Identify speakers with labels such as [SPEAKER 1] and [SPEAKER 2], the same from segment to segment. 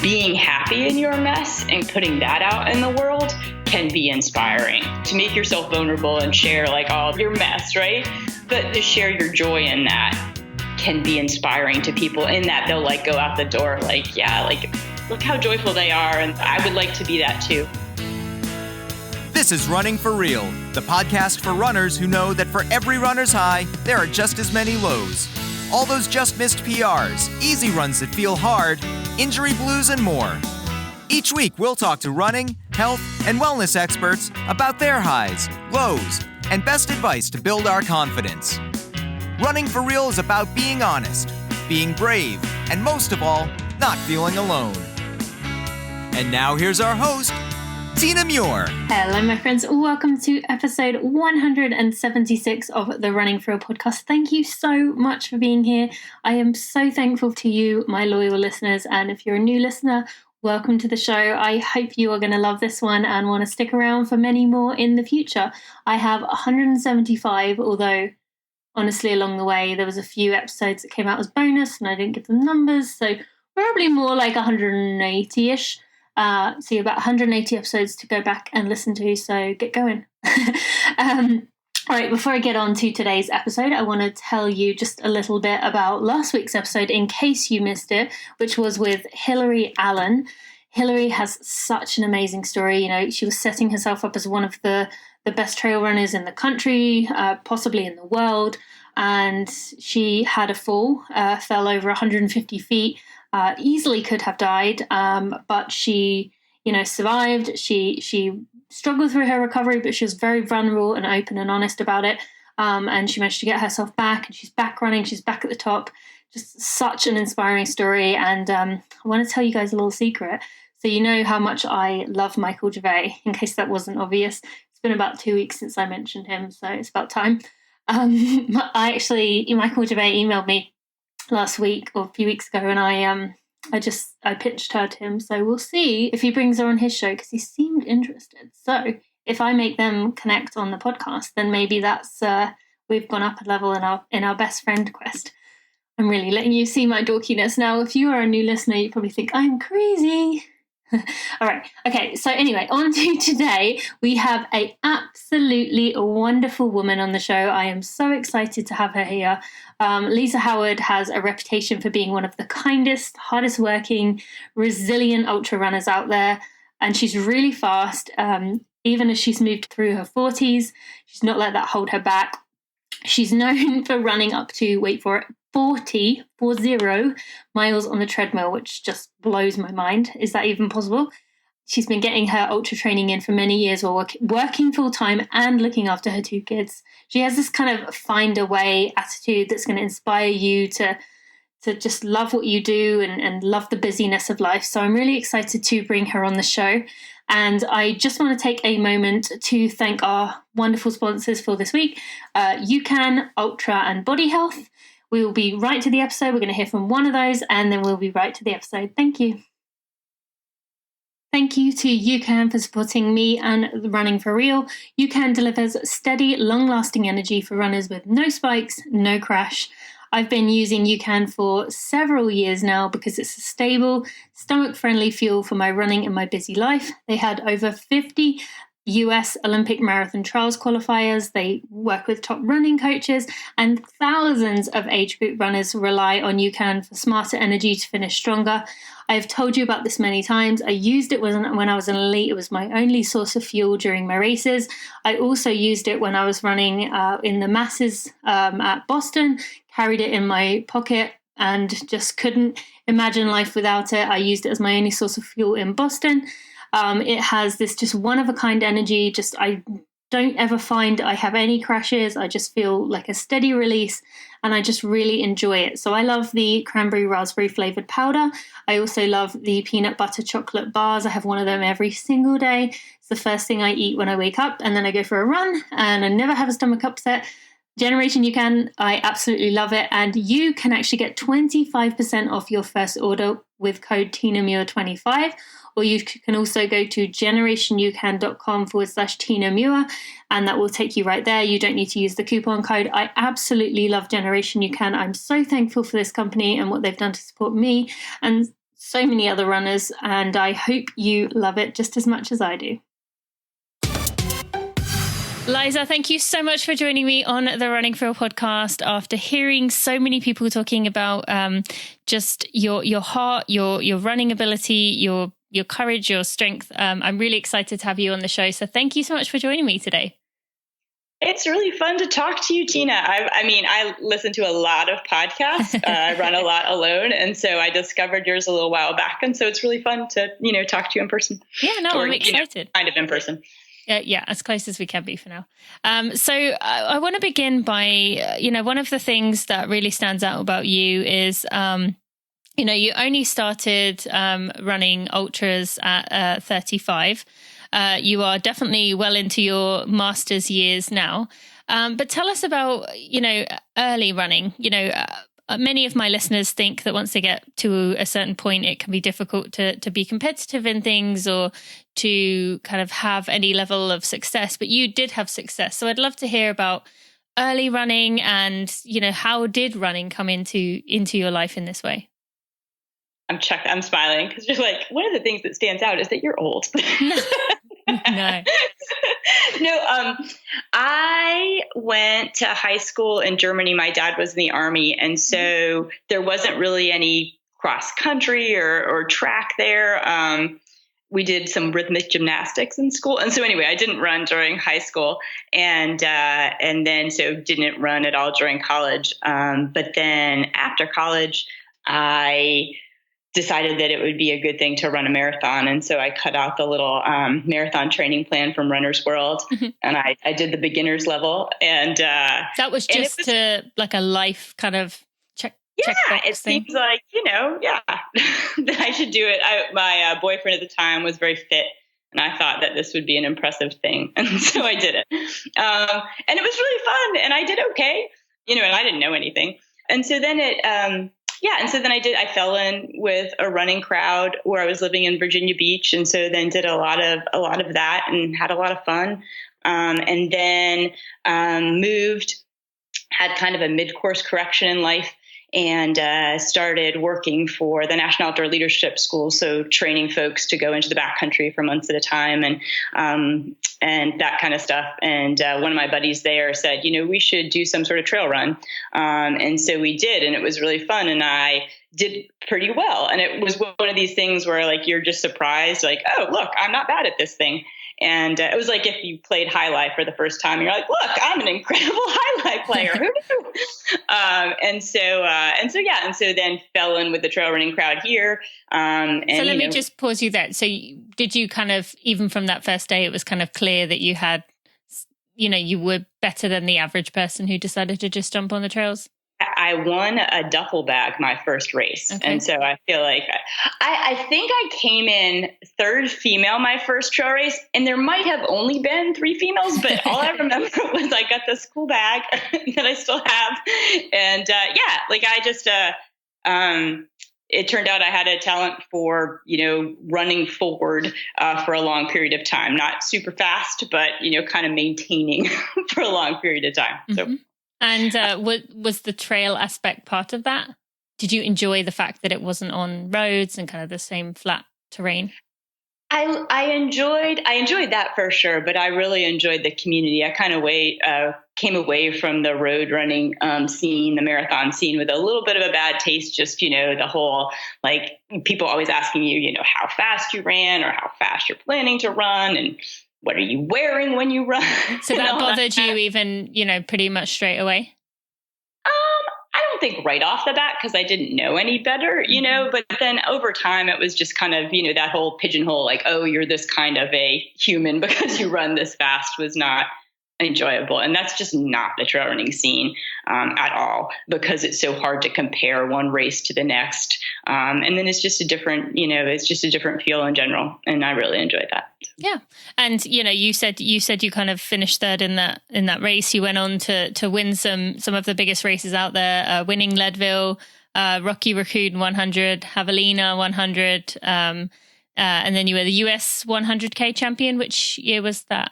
[SPEAKER 1] being happy in your mess and putting that out in the world can be inspiring. To make yourself vulnerable and share like all your mess, right? But to share your joy in that can be inspiring to people, in that they'll like go out the door like, yeah, like look how joyful they are. And I would like to be that too.
[SPEAKER 2] This is Running for Real, the podcast for runners who know that for every runner's high, there are just as many lows. All those just missed PRs, easy runs that feel hard, injury blues, and more. Each week, we'll talk to running, health, and wellness experts about their highs, lows, and best advice to build our confidence. Running for Real is about being honest, being brave, and most of all, not feeling alone. And now here's our host, Tina Muir.
[SPEAKER 3] Hello, my friends. Welcome to episode 176 of the Running for Real podcast. Thank you so much for being here. I am so thankful to you, my loyal listeners. And if you're a new listener, welcome to the show. I hope you are going to love this one and want to stick around for many more in the future. I have 175, although honestly, along the way, there was a few episodes that came out as bonus and I didn't give them numbers. So probably more like 180-ish. So about 180 episodes to go back and listen to. So get going. All right, before I get on to today's episode, I want to tell you just a little bit about last week's episode in case you missed it, which was with Hilary Allen. Hilary has such an amazing story. You know, she was setting herself up as one of the best trail runners in the country, possibly in the world. And she had a fall, fell over 150 feet, easily could have died. But she, survived. She struggled through her recovery, but she was very vulnerable and open and honest about it. And she managed to get herself back, and she's back running. She's back at the top. Just such an inspiring story. And I want to tell you guys a little secret. So you know how much I love Michael Gervais, in case that wasn't obvious. It's been about 2 weeks since I mentioned him, so it's about time. Michael Gervais emailed me last week or a few weeks ago, and I pitched her to him. So we'll see if he brings her on his show, because he seemed interested. So if I make them connect on the podcast, then maybe that's we've gone up a level in our best friend quest. I'm really letting you see my dorkiness now. If you are a new listener, you probably think I'm crazy. All right. Okay. So anyway, on to today. We have a absolutely wonderful woman on the show. I am so excited to have her here. Liza Howard has a reputation for being one of the kindest, hardest working, resilient ultra runners out there. And she's really fast. Even as she's moved through her 40s, she's not let that hold her back. She's known for running up to, wait for it, 40 miles on the treadmill, which just blows my mind. Is that even possible? She's been getting her ultra training in for many years while working full time and looking after her 2 kids. She has this kind of find a way attitude that's going to inspire you to just love what you do and love the busyness of life. So I'm really excited to bring her on the show. And I just want to take a moment to thank our wonderful sponsors for this week, UCAN, Ultra, and Body Health. We will be right to the episode. We're going to hear from one of those, and then we'll be right to the episode. Thank you. Thank you to UCAN for supporting me and Running for Real. UCAN delivers steady, long-lasting energy for runners with no spikes, no crash. I've been using UCAN for several years now because it's a stable, stomach-friendly fuel for my running and my busy life. They had over 50 US Olympic marathon trials qualifiers. They work with top running coaches, and thousands of age group runners rely on UCAN for smarter energy to finish stronger. I've told you about this many times. I used it when I was an elite. It was my only source of fuel during my races. I also used it when I was running in the masses at Boston, carried it in my pocket and just couldn't imagine life without it. I used it as my only source of fuel in Boston. It has this just one-of-a-kind energy. I don't ever find I have any crashes. I just feel like a steady release, and I just really enjoy it. So I love the cranberry raspberry flavored powder. I also love the peanut butter chocolate bars. I have one of them every single day. It's the first thing I eat when I wake up, and then I go for a run, and I never have a stomach upset. Generation UCAN, I absolutely love it. And you can actually get 25% off your first order with code TinaMuir25. Or you can also go to generationucan.com/TinaMuir, and that will take you right there. You don't need to use the coupon code. I absolutely love Generation UCAN. I'm so thankful for this company and what they've done to support me, and so many other runners, and I hope you love it just as much as I do. Liza, thank you so much for joining me on the Running for Real podcast. After hearing so many people talking about just your heart, your running ability, your courage, your strength, I'm really excited to have you on the show. So thank you so much for joining me today.
[SPEAKER 1] It's really fun to talk to you, Tina. I listen to a lot of podcasts. I run a lot alone. And so I discovered yours a little while back. And so it's really fun to, talk to you in person.
[SPEAKER 3] Yeah, no, I'm excited.
[SPEAKER 1] Kind of in person.
[SPEAKER 3] Yeah, as close as we can be for now. So I want to begin by, one of the things that really stands out about you is, you only started running ultras at 35. You are definitely well into your master's years now. But tell us about, early running. Many of my listeners think that once they get to a certain point, it can be difficult to be competitive in things or to kind of have any level of success. But you did have success. So I'd love to hear about early running and, how did running come into your life in this way?
[SPEAKER 1] I'm smiling because you're like, one of the things that stands out is that you're old.
[SPEAKER 3] No.
[SPEAKER 1] No, I went to high school in Germany. My dad was in the Army. And so there wasn't really any cross country or track there. We did some rhythmic gymnastics in school. And so anyway, I didn't run during high school and then so didn't run at all during college. But then after college, I decided that it would be a good thing to run a marathon. And so I cut out the little marathon training plan from Runner's World. And I did the beginner's level. And
[SPEAKER 3] that was just like a life kind of check.
[SPEAKER 1] Yeah, it seems like, that I should do it. My boyfriend at the time was very fit. And I thought that this would be an impressive thing. And so I did it. And it was really fun. And I did okay, and I didn't know anything. And so then I fell in with a running crowd where I was living in Virginia Beach. And so then did a lot of that and had a lot of fun. And then moved, had kind of a mid-course correction in life and started working for the National Outdoor Leadership School. So training folks to go into the backcountry for months at a time and that kind of stuff. And one of my buddies there said, we should do some sort of trail run. And so we did, and it was really fun. And I did pretty well. And it was one of these things where like, you're just surprised, like, oh, look, I'm not bad at this thing. And it was like if you played High Life for the first time, you're like, look, I'm an incredible High Life player. Who knew? And so then fell in with the trail running crowd here.
[SPEAKER 3] So let me just pause you there. So did you kind of, even from that first day, it was kind of clear that you had, you were better than the average person who decided to just jump on the trails?
[SPEAKER 1] I won a duffel bag my first race. Okay. And so I feel like I think I came in third female my first trail race, and there might have only been 3 females, but all I remember was I got this cool bag that I still have. And it turned out I had a talent for, running forward for a long period of time, not super fast, but, kind of maintaining for a long period of time. So.
[SPEAKER 3] Mm-hmm. And was the trail aspect part of that? Did you enjoy the fact that it wasn't on roads and kind of the same flat terrain?
[SPEAKER 1] I enjoyed that for sure, but I really enjoyed the community. I kind of came away from the road running scene, the marathon scene, with a little bit of a bad taste. Just the whole like people always asking you, how fast you ran or how fast you're planning to run and what are you wearing when you run?
[SPEAKER 3] So that bothered you even, pretty much straight away?
[SPEAKER 1] I don't think right off the bat because I didn't know any better, but then over time it was just kind of, that whole pigeonhole, like, oh, you're this kind of a human because you run this fast was not enjoyable. And that's just not the trail running scene at all because it's so hard to compare one race to the next. And then it's just a different, it's just a different feel in general. And I really enjoyed that.
[SPEAKER 3] Yeah. And, you said you kind of finished third in that race. You went on to win some of the biggest races out there, winning Leadville, Racoon 100, Javelina 100. And then you were the US 100K champion. Which year was that?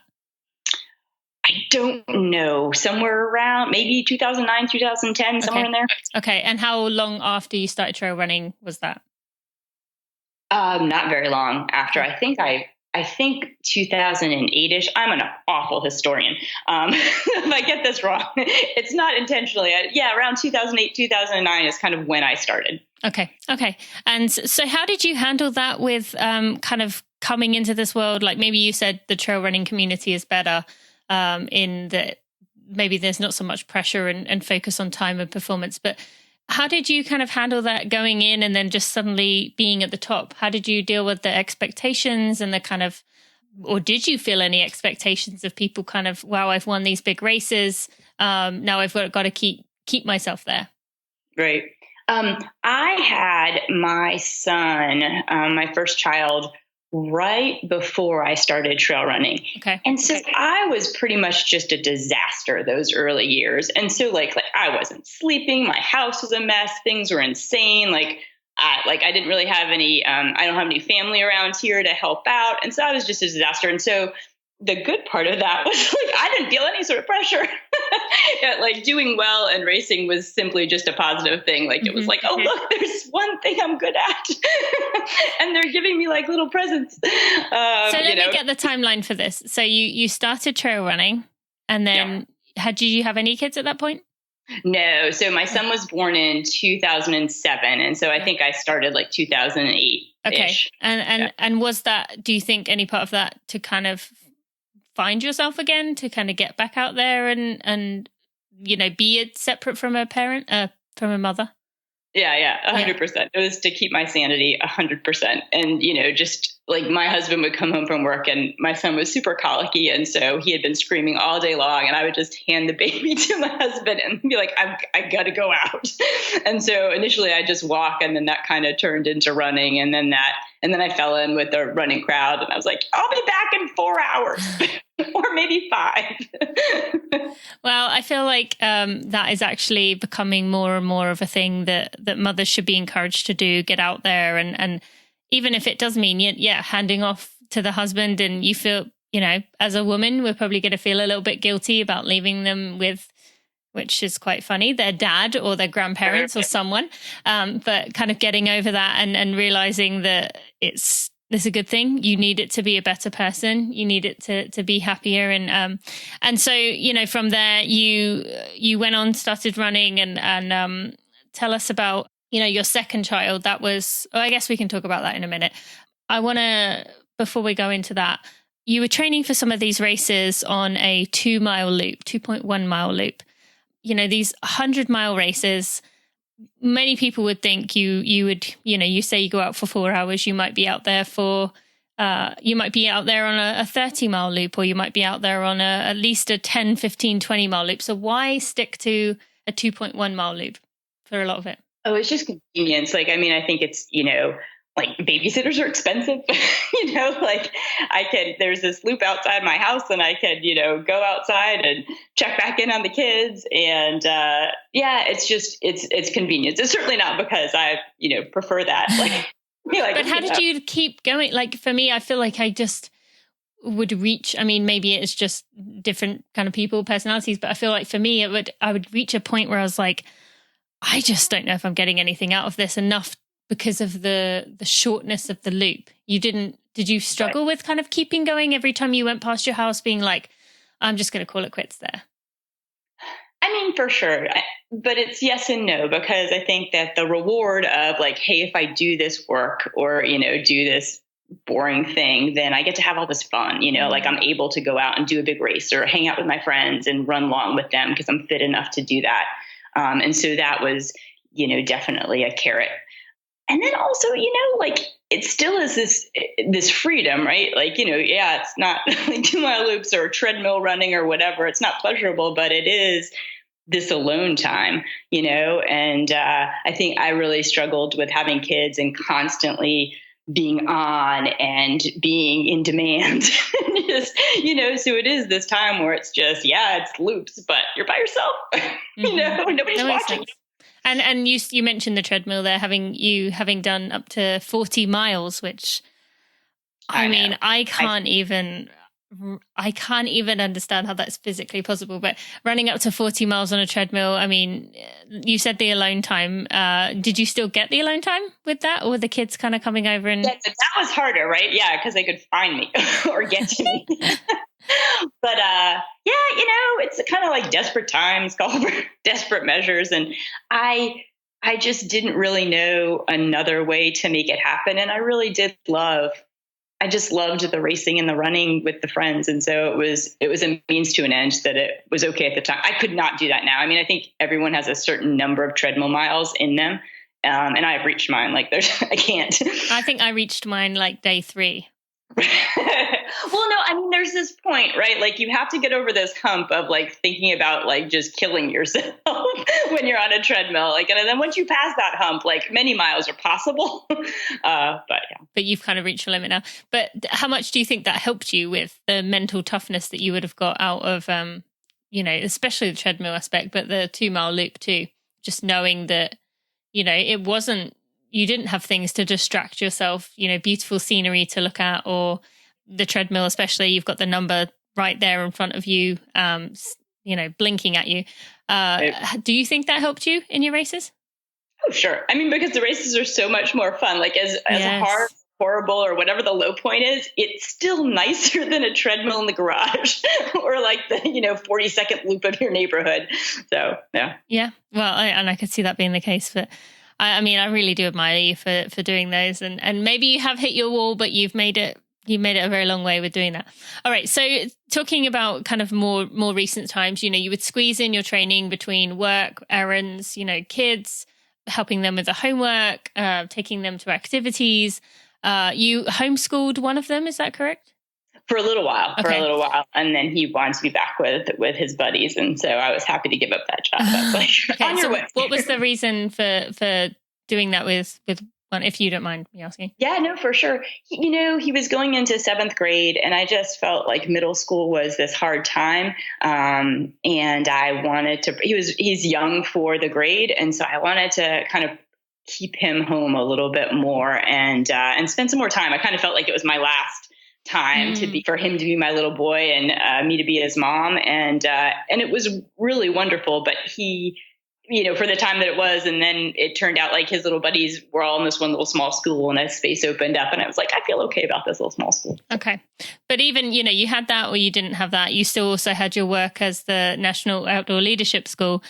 [SPEAKER 1] I don't know, somewhere around maybe 2009, 2010, somewhere in there.
[SPEAKER 3] Okay. And how long after you started trail running was that?
[SPEAKER 1] Not very long after. I think 2008-ish. I'm an awful historian. If I get this wrong, it's not intentionally. Around 2008, 2009 is kind of when I started.
[SPEAKER 3] Okay. And so how did you handle that with kind of coming into this world? Like maybe you said the trail running community is better in that maybe there's not so much pressure and focus on time and performance, but how did you kind of handle that going in and then just suddenly being at the top? How did you deal with the expectations and the kind of, or did you feel any expectations of people kind of, wow, I've won these big races. Now I've got to keep myself there.
[SPEAKER 1] Right. I had my son, my first child, right before I started trail running.
[SPEAKER 3] Okay.
[SPEAKER 1] And so I was pretty much just a disaster those early years. And so like I wasn't sleeping. My house was a mess. Things were insane. I didn't really have any, I don't have any family around here to help out. And so I was just a disaster. And so the good part of that was like, I didn't feel any sort of pressure. Like doing well and racing was simply just a positive thing. Like it was like, oh, look, there's one thing I'm good at. And they're giving me like little presents.
[SPEAKER 3] So let me get the timeline for this. So you started trail running and then did you have any kids at that point?
[SPEAKER 1] No. So my son was born in 2007. And so I think I started like 2008.
[SPEAKER 3] Okay. And was that, do you think any part of that to kind of find yourself again, to kind of get back out there and be separate from a parent, from a mother?
[SPEAKER 1] Yeah, 100%. It was to keep my sanity 100%. And, just like my husband would come home from work and my son was super colicky. And so he had been screaming all day long and I would just hand the baby to my husband and be like, I got to go out. And so initially I just walk and then that kind of turned into running. And then I fell in with the running crowd and I was like, I'll be back in 4 hours or maybe 5.
[SPEAKER 3] Well, I feel like that is actually becoming more and more of a thing that mothers should be encouraged to do, get out there. And even if it does mean, handing off to the husband and you feel, as a woman, we're probably going to feel a little bit guilty about leaving them with, which is quite funny, their dad or their grandparents or someone. But kind of getting over that and realizing that it's a good thing. You need it to be a better person. You need it to be happier. And so, from there you went on, started running and tell us about, your second child. That was, I guess we can talk about that in a minute. I want to, before we go into that, you were training for some of these races on a 2-mile loop, 2.1 mile loop. These 100-mile races, many people would think you would, you say you go out for 4 hours, you might be out there you might be out there on a 30-mile loop, or you might be out there on at least a 10, 15, 20-mile loop. So why stick to a 2.1 mile loop for a lot of it?
[SPEAKER 1] Oh, it's just convenience. I think it's, like babysitters are expensive, there's this loop outside my house and I could, go outside and check back in on the kids. And, it's convenience. It's certainly not because I, prefer that.
[SPEAKER 3] But how did you keep going? Like for me, I feel like I just would reach, maybe it's just different kind of people, personalities, but I feel like for me, I would reach a point where I was like, I just don't know if I'm getting anything out of this enough because of the shortness of the loop. Did you struggle with kind of keeping going every time you went past your house being like, I'm just going to call it quits there?
[SPEAKER 1] For sure. But it's yes and no, because I think that the reward of like, hey, if I do this work or, do this boring thing, then I get to have all this fun, like I'm able to go out and do a big race or hang out with my friends and run long with them because I'm fit enough to do that. And so that was, definitely a carrot. And then also, it still is this freedom, right? It's not like 2-mile loops or treadmill running or whatever. It's not pleasurable, but it is this alone time, and I think I really struggled with having kids and constantly being on and being in demand. Just, so it is this time where it's just, it's loops, but you're by yourself, nobody's watching.
[SPEAKER 3] And you mentioned the treadmill there, having done up to 40 miles, which I can't even I can't even understand how that's physically possible, but running up to 40 miles on a treadmill, I mean, you said the alone time. Did you still get the alone time with that, or were the kids kind of coming over and...
[SPEAKER 1] Yeah, that was harder, right? Yeah, because they could find me or get to me. But yeah, it's kind of like desperate times call for desperate measures. And I just didn't really know another way to make it happen. And I just loved the racing and the running with the friends. And so it was a means to an end that it was okay at the time. I could not do that now. I mean, I think everyone has a certain number of treadmill miles in them. And I've reached mine. Like I can't.
[SPEAKER 3] I think I reached mine like day 3.
[SPEAKER 1] Well, no, I mean, there's this point, right? Like you have to get over this hump of like thinking about like just killing yourself when you're on a treadmill. Like, and then once you pass that hump, like many miles are possible. But yeah.
[SPEAKER 3] But you've kind of reached your limit now. But how much do you think that helped you with the mental toughness that you would have got out of, especially the treadmill aspect, but the 2-mile loop too? Just knowing that, you didn't have things to distract yourself, beautiful scenery to look at, or the treadmill, especially, you've got the number right there in front of you, blinking at you. Do you think that helped you in your races?
[SPEAKER 1] Oh, sure. I mean, because the races are so much more fun, like as hard, horrible, or whatever the low point is, it's still nicer than a treadmill in the garage or like the, 40-second loop of your neighborhood. So, yeah. Yeah.
[SPEAKER 3] Well, I could see that being the case, but I mean, I really do admire you for doing those, and maybe you have hit your wall, but you've made it a very long way with doing that. All right. So talking about kind of more recent times, you would squeeze in your training between work, errands, kids, helping them with the homework, taking them to activities. You homeschooled one of them. Is that correct?
[SPEAKER 1] For a little while, and then he wanted to be back with his buddies, and so I was happy to give up that job. That's like on your way.
[SPEAKER 3] What was the reason for doing that with one, if you don't mind me asking?
[SPEAKER 1] Yeah, no, for sure. He was going into 7th grade, and I just felt like middle school was this hard time, and I wanted to. He's young for the grade, and so I wanted to kind of keep him home a little bit more and spend some more time. I kind of felt like it was my last time for him to be my little boy and me to be his mom. And it was really wonderful, but he, for the time that it was, and then it turned out like his little buddies were all in this one little small school, and a space opened up, and I was like, I feel okay about this little small school.
[SPEAKER 3] Okay. But even, you had that or you didn't have that, you still also had your work as the National Outdoor Leadership School.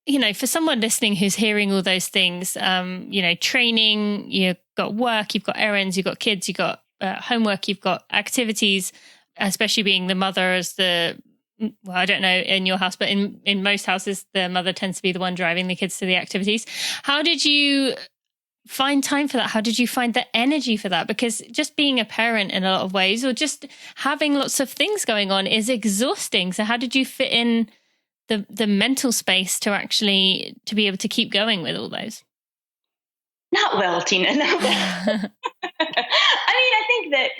[SPEAKER 3] For someone listening who's hearing all those things, training, you've got work, you've got errands, you've got kids, you've got homework, you've got activities, especially being the mother I don't know in your house, but in most houses, the mother tends to be the one driving the kids to the activities. How did you find time for that? How did you find the energy for that? Because just being a parent in a lot of ways, or just having lots of things going on, is exhausting. So how did you fit in the mental space to be able to keep going with all those?
[SPEAKER 1] Not well, Tina. Not well. I think that,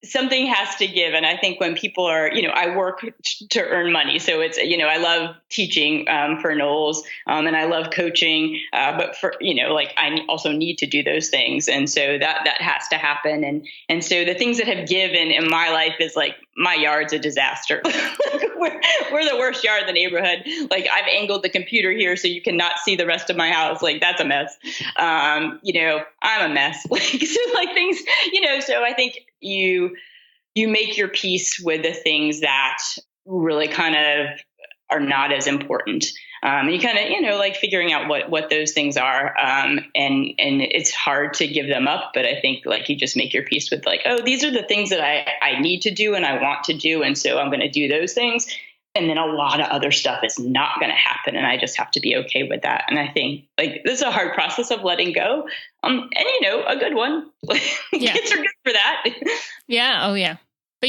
[SPEAKER 1] something has to give. And I think when people are, I work to earn money. So it's, I love teaching for Knowles and I love coaching. But for, I also need to do those things. And so that has to happen. And so the things that have given in my life is like, my yard's a disaster. we're the worst yard in the neighborhood. Like I've angled the computer here so you cannot see the rest of my house. Like that's a mess. I'm a mess. Things, so I think you make your peace with the things that really kind of are not as important. And you kind of, figuring out what those things are. And it's hard to give them up, but I think you just make your peace with these are the things that I need to do and I want to do. And so I'm going to do those things. And then a lot of other stuff is not going to happen. And I just have to be okay with that. And I think this is a hard process of letting go. And a good one. Kids are good for that.
[SPEAKER 3] Yeah. Oh yeah. But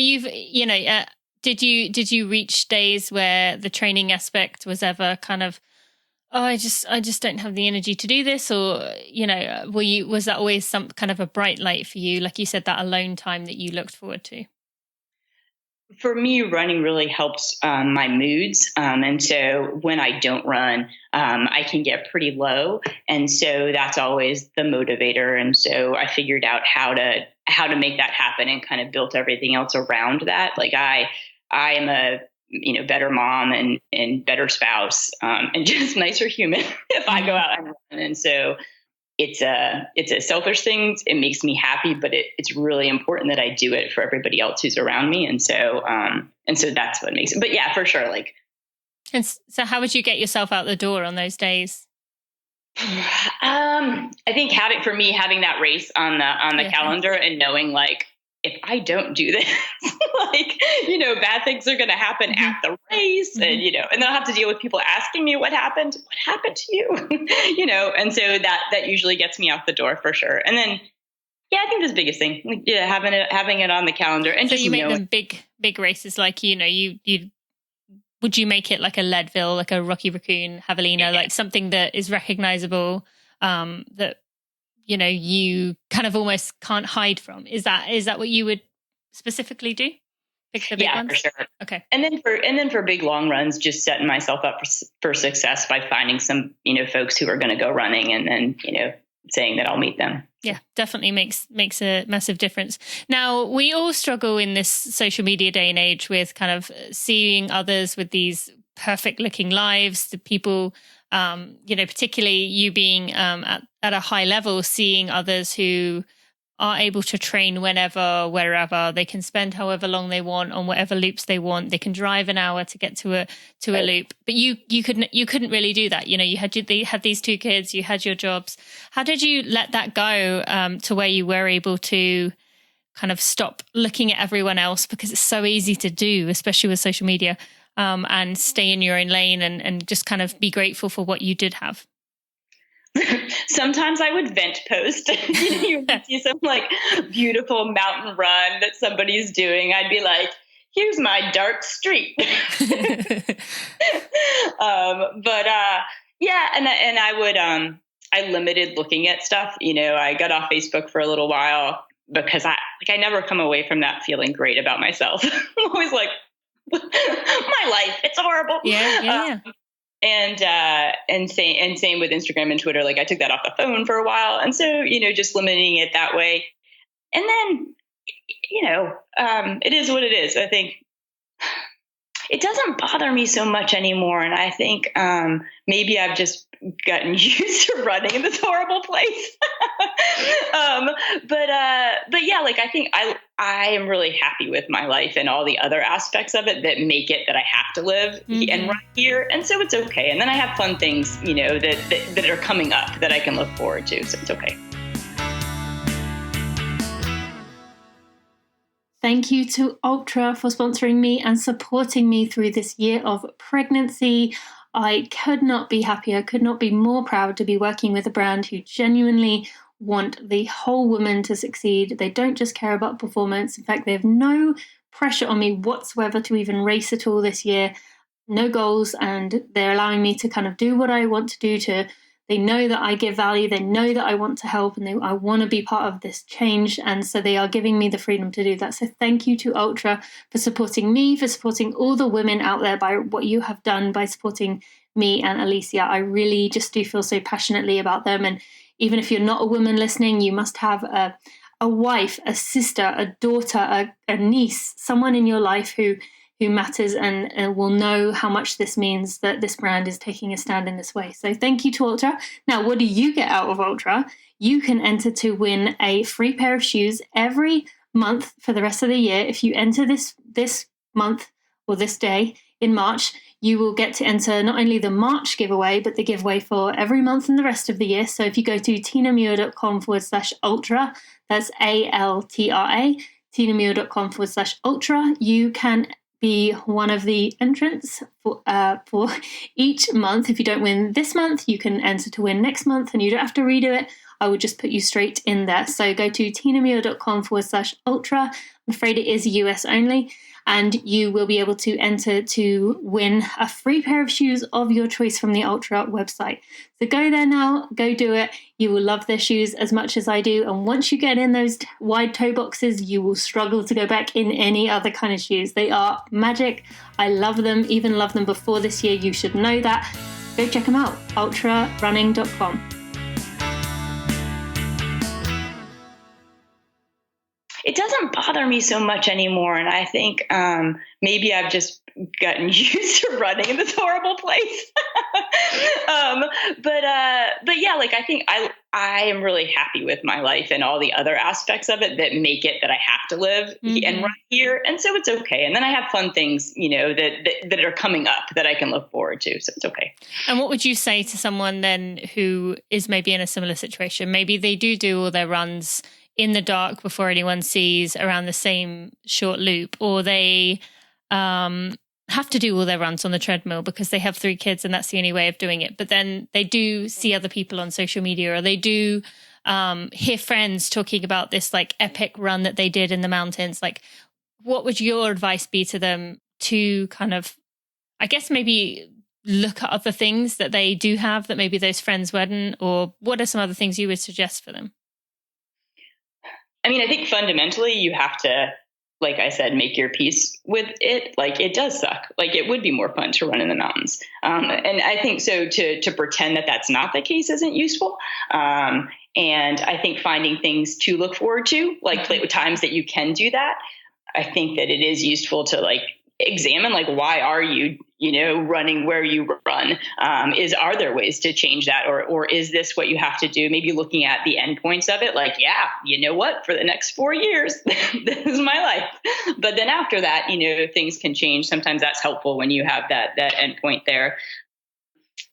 [SPEAKER 3] did you reach days where the training aspect was ever kind of, I just don't have the energy to do this? Or, was that always some kind of a bright light for you? Like you said, that alone time that you looked forward to?
[SPEAKER 1] for me, running really helps my moods. And so when I don't run, I can get pretty low. And so that's always the motivator. And so I figured out how to make that happen and kind of built everything else around that. Like I am a, better mom and better spouse, and just nicer human if I go out and run. And so it's a selfish thing. It makes me happy, but it's really important that I do it for everybody else who's around me. And so that's what makes it. But yeah, for sure. Like,
[SPEAKER 3] and so how would you get yourself out the door on those days?
[SPEAKER 1] I think having that race on the calendar and knowing like, if I don't do this, like, bad things are going to happen at the race and, and then I'll have to deal with people asking me what happened to you, and so that usually gets me out the door for sure. And then, I think that's the biggest thing, like, having it on the calendar. And
[SPEAKER 3] so
[SPEAKER 1] just
[SPEAKER 3] you make them big races, like, would you make it like a Leadville, like a Racoon, Javelina, like something that is recognizable, that, you kind of almost can't hide from? Is that what you would specifically do? Pick the big ones?
[SPEAKER 1] For sure.
[SPEAKER 3] Okay.
[SPEAKER 1] And then for big long runs, just setting myself up for success by finding some, folks who are going to go running and then, saying that I'll meet them.
[SPEAKER 3] Yeah, definitely makes a massive difference. Now, we all struggle in this social media day and age with kind of seeing others with these perfect looking lives, the people, particularly you being at a high level, seeing others who are able to train whenever, wherever. They can spend however long they want on whatever loops they want. They can drive an hour to get to a loop. But you couldn't really do that. You had these two kids, you had your jobs. How did you let that go to where you were able to kind of stop looking at everyone else, because it's so easy to do, especially with social media, and stay in your own lane and just kind of be grateful for what you did have?
[SPEAKER 1] Sometimes I would vent post. You would see some like beautiful mountain run that somebody's doing. I'd be like, here's my dark street. And I would, I limited looking at stuff. I got off Facebook for a little while because I never come away from that feeling great about myself. I'm always like, my life, it's horrible.
[SPEAKER 3] Yeah.
[SPEAKER 1] And same with Instagram and Twitter. Like I took that off the phone for a while. And so, just limiting it that way. And then, it is what it is. I think it doesn't bother me so much anymore. And I think maybe I've just gotten used to running in this horrible place. But yeah, like I think I am really happy with my life and all the other aspects of it that make it that I have to live and run here. And so it's okay. And then I have fun things, that are coming up that I can look forward to. So it's okay.
[SPEAKER 3] Thank you to Ultra for sponsoring me and supporting me through this year of pregnancy. I could not be happier, could not be more proud to be working with a brand who genuinely want the whole woman to succeed. They don't just care about performance. In fact, they have no pressure on me whatsoever to even race at all this year. No goals, and they're allowing me to kind of do what I want to do. They know that I give value, they know that I want to help, and I want to be part of this change, and so they are giving me the freedom to do that. So thank you to Ultra for supporting me, for supporting all the women out there by what you have done by supporting me and Alicia. I really just do feel so passionately about them, and even if you're not a woman listening, you must have a wife, a sister, a daughter, a niece, someone in your life who matters and will know how much this means that this brand is taking a stand in this way. So thank you to Ultra. Now, what do you get out of Ultra? You can enter to win a free pair of shoes every month for the rest of the year. If you enter this month or this day in March, you will get to enter not only the March giveaway, but the giveaway for every month and the rest of the year. So if you go to tinamuir.com/ultra, that's ALTRA, tinamuir.com/ultra, you can be one of the entrants for each month. If you don't win this month, you can enter to win next month, and you don't have to redo it. I will just put you straight in there. So go to tinamuir.com/ultra. I'm afraid it is US only. and you will be able to enter to win a free pair of shoes of your choice from the Ultra website. So go there now, go do it. You will love their shoes as much as I do. And once you get in those wide toe boxes, you will struggle to go back in any other kind of shoes. They are magic. I love them, even loved them before this year. You should know that. Go check them out, ultrarunning.com.
[SPEAKER 1] It doesn't bother me so much anymore. And I think maybe I've just gotten used to running in this horrible place. But yeah, like I think I am really happy with my life and all the other aspects of it that make it that I have to live and run here. And so it's okay. And then I have fun things, that are coming up that I can look forward to. So it's okay.
[SPEAKER 4] And what would you say to someone then who is maybe in a similar situation? Maybe they do all their runs in the dark before anyone sees around the same short loop, or they have to do all their runs on the treadmill because they have 3 kids and that's the only way of doing it. But then they do see other people on social media, or they do hear friends talking about this like epic run that they did in the mountains. Like, what would your advice be to them to kind of, I guess, maybe look at other things that they do have that maybe those friends wouldn't, or what are some other things you would suggest for them?
[SPEAKER 1] I mean, I think fundamentally you have to, like I said, make your peace with it. Like, it does suck. Like, it would be more fun to run in the mountains. And I think so to pretend that that's not the case isn't useful. And I think finding things to look forward to, like times that you can do that, I think that it is useful to like examine, like, why are you, running where you run? Are there ways to change that? Or is this what you have to do? Maybe looking at the endpoints of it, like, yeah, you know what, for the next 4 years, this is my life. But then after that, things can change. Sometimes that's helpful when you have that endpoint there.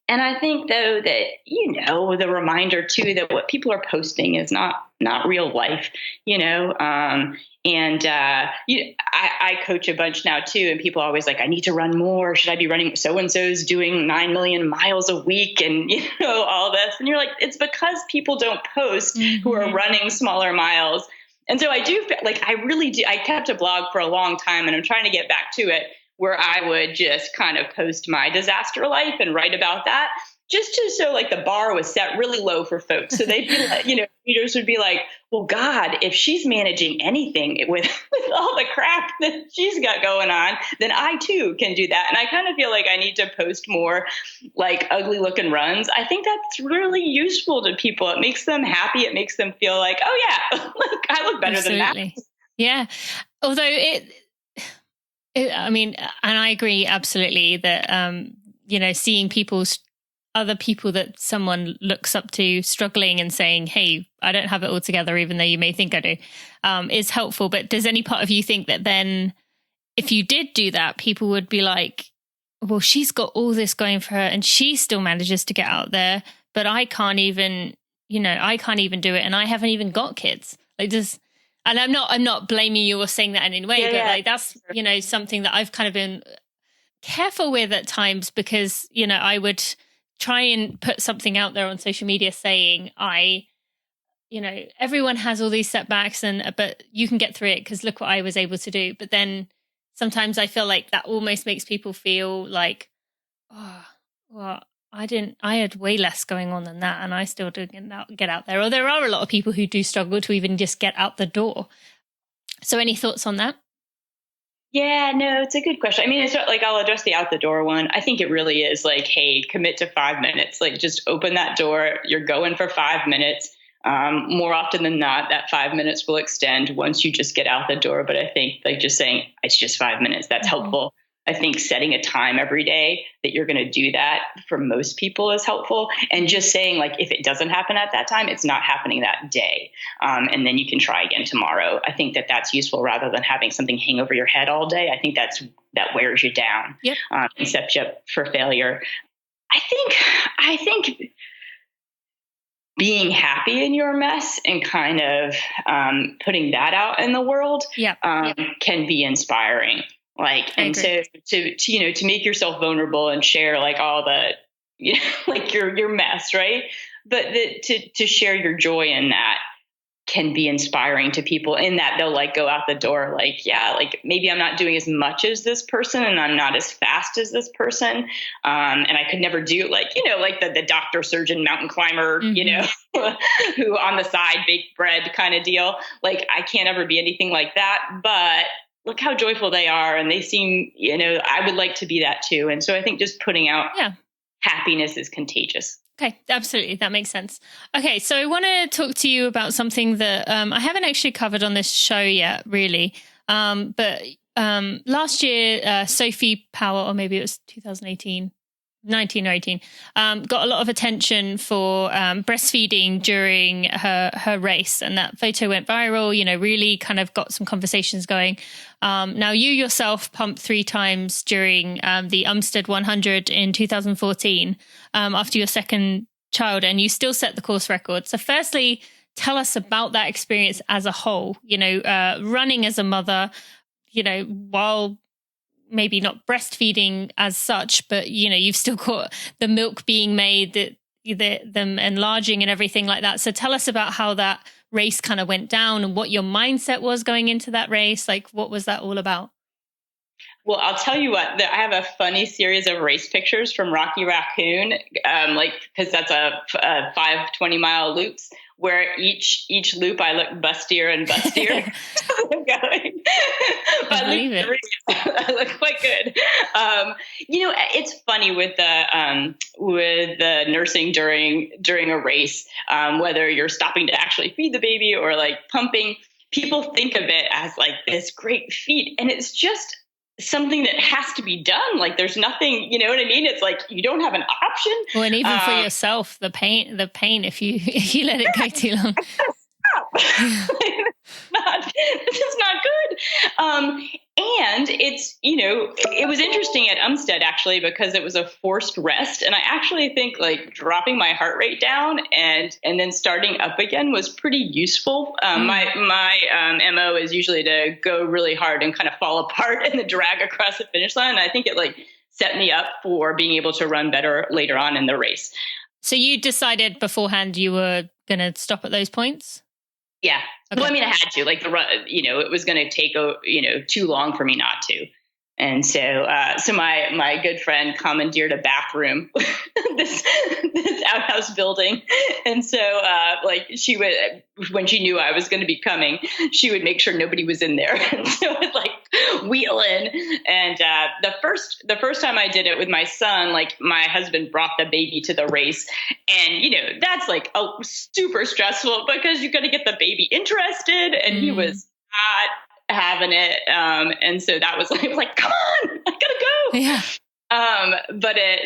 [SPEAKER 1] And I think, though, that, the reminder, too, that what people are posting is not real life, I coach a bunch now, too. And people are always like, I need to run more. Should I be running? So-and-so's doing 9 million miles a week and, all this. And you're like, it's because people don't post who are running smaller miles. And so I do, like, I really do. I kept a blog for a long time, and I'm trying to get back to it, where I would just kind of post my disaster life and write about that, just so like the bar was set really low for folks. So they'd be like, readers would be like, well, God, if she's managing anything with all the crap that she's got going on, then I too can do that. And I kind of feel like I need to post more like ugly looking runs. I think that's really useful to people. It makes them happy. It makes them feel like, oh yeah, like I look better than that.
[SPEAKER 4] Yeah. Although I mean, and I agree absolutely that, seeing other people that someone looks up to struggling and saying, hey, I don't have it all together, even though you may think I do, is helpful. But does any part of you think that then if you did do that, people would be like, well, she's got all this going for her and she still manages to get out there, but I can't even do it. And I haven't even got kids. And I'm not blaming you or saying that in any way, but like that's, something that I've kind of been careful with at times, because, I would try and put something out there on social media saying everyone has all these setbacks but you can get through it because look what I was able to do. But then sometimes I feel like that almost makes people feel like, oh, well, I had way less going on than that, and I still didn't get out there. Or there are a lot of people who do struggle to even just get out the door. So any thoughts on that?
[SPEAKER 1] Yeah, no, it's a good question. I mean, it's like, I'll address the out the door one. I think it really is like, hey, commit to 5 minutes. Like, just open that door. You're going for 5 minutes. More often than not, that 5 minutes will extend once you just get out the door. But I think like just saying it's just 5 minutes, that's helpful. I think setting a time every day that you're going to do that for most people is helpful. And just saying, like, if it doesn't happen at that time, it's not happening that day. And then you can try again tomorrow. I think that that's useful rather than having something hang over your head all day. I think that wears you down, and sets you up for failure. I think being happy in your mess and kind of putting that out in the world can be inspiring. Like, and so to make yourself vulnerable and share like all the, like your mess, right? But to share your joy in that can be inspiring to people in that they'll like go out the door like, yeah, like maybe I'm not doing as much as this person and I'm not as fast as this person. And I could never do like, like the doctor, surgeon, mountain climber, who on the side baked bread kind of deal. Like I can't ever be anything like that, but look how joyful they are. And they seem, I would like to be that too. And so I think just putting out happiness is contagious.
[SPEAKER 4] Okay, absolutely. That makes sense. Okay, so I want to talk to you about something that I haven't actually covered on this show yet, really. But last year, Sophie Power, or maybe it was 19 or 18, got a lot of attention for breastfeeding during her race. And that photo went viral, really kind of got some conversations going. Now, you yourself pumped 3 times during the Umstead 100 in 2014 after your second child, and you still set the course record. So firstly, tell us about that experience as a whole, running as a mother, while maybe not breastfeeding as such, but, you've still got the milk being made, them enlarging and everything like that. So tell us about how that race kind of went down and what your mindset was going into that race. Like, what was that all about?
[SPEAKER 1] Well, I'll tell you what, I have a funny series of race pictures from Rocky Racoon, because that's a 5 20-mile loops where each loop I look bustier and bustier. Going.
[SPEAKER 4] I believe it.
[SPEAKER 1] I look quite good. It's funny with the nursing during a race, whether you're stopping to actually feed the baby or like pumping, people think of it as like this great feat, and it's just something that has to be done. Like there's nothing, you know what I mean? It's like you don't have an option.
[SPEAKER 4] Well, and even for yourself, the pain if you let it go too long.
[SPEAKER 1] This is not good. And it's, it was interesting at Umstead actually, because it was a forced rest. And I actually think like dropping my heart rate down and then starting up again was pretty useful. My MO is usually to go really hard and kind of fall apart and then drag across the finish line. And I think it like set me up for being able to run better later on in the race.
[SPEAKER 4] So you decided beforehand you were going to stop at those points?
[SPEAKER 1] Yeah. Okay. Well, I mean, I had to, like the run, it was going to take, too long for me not to. And so my good friend commandeered a bathroom, this outhouse building. And so, she would, when she knew I was going to be coming, she would make sure nobody was in there. And so I would like wheel in. And, the first time I did it with my son, like my husband brought the baby to the race, and, that's like super stressful because you got to get the baby interested, and he was not having it. And so that was like, come on, I gotta go.
[SPEAKER 4] Yeah.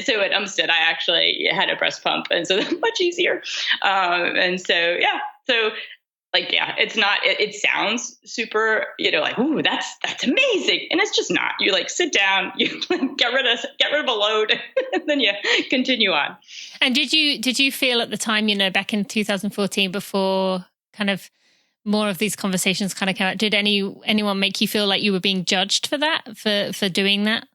[SPEAKER 1] So at Umstead, I actually had a breast pump, and so that's much easier. And so, yeah, so like, yeah, it's not, it sounds super, like, ooh, that's amazing. And it's just not. You like sit down, you get rid of a load, and then you continue on.
[SPEAKER 4] And did you feel at the time, back in 2014, before kind of more of these conversations kind of came out, did anyone make you feel like you were being judged for that, for doing that?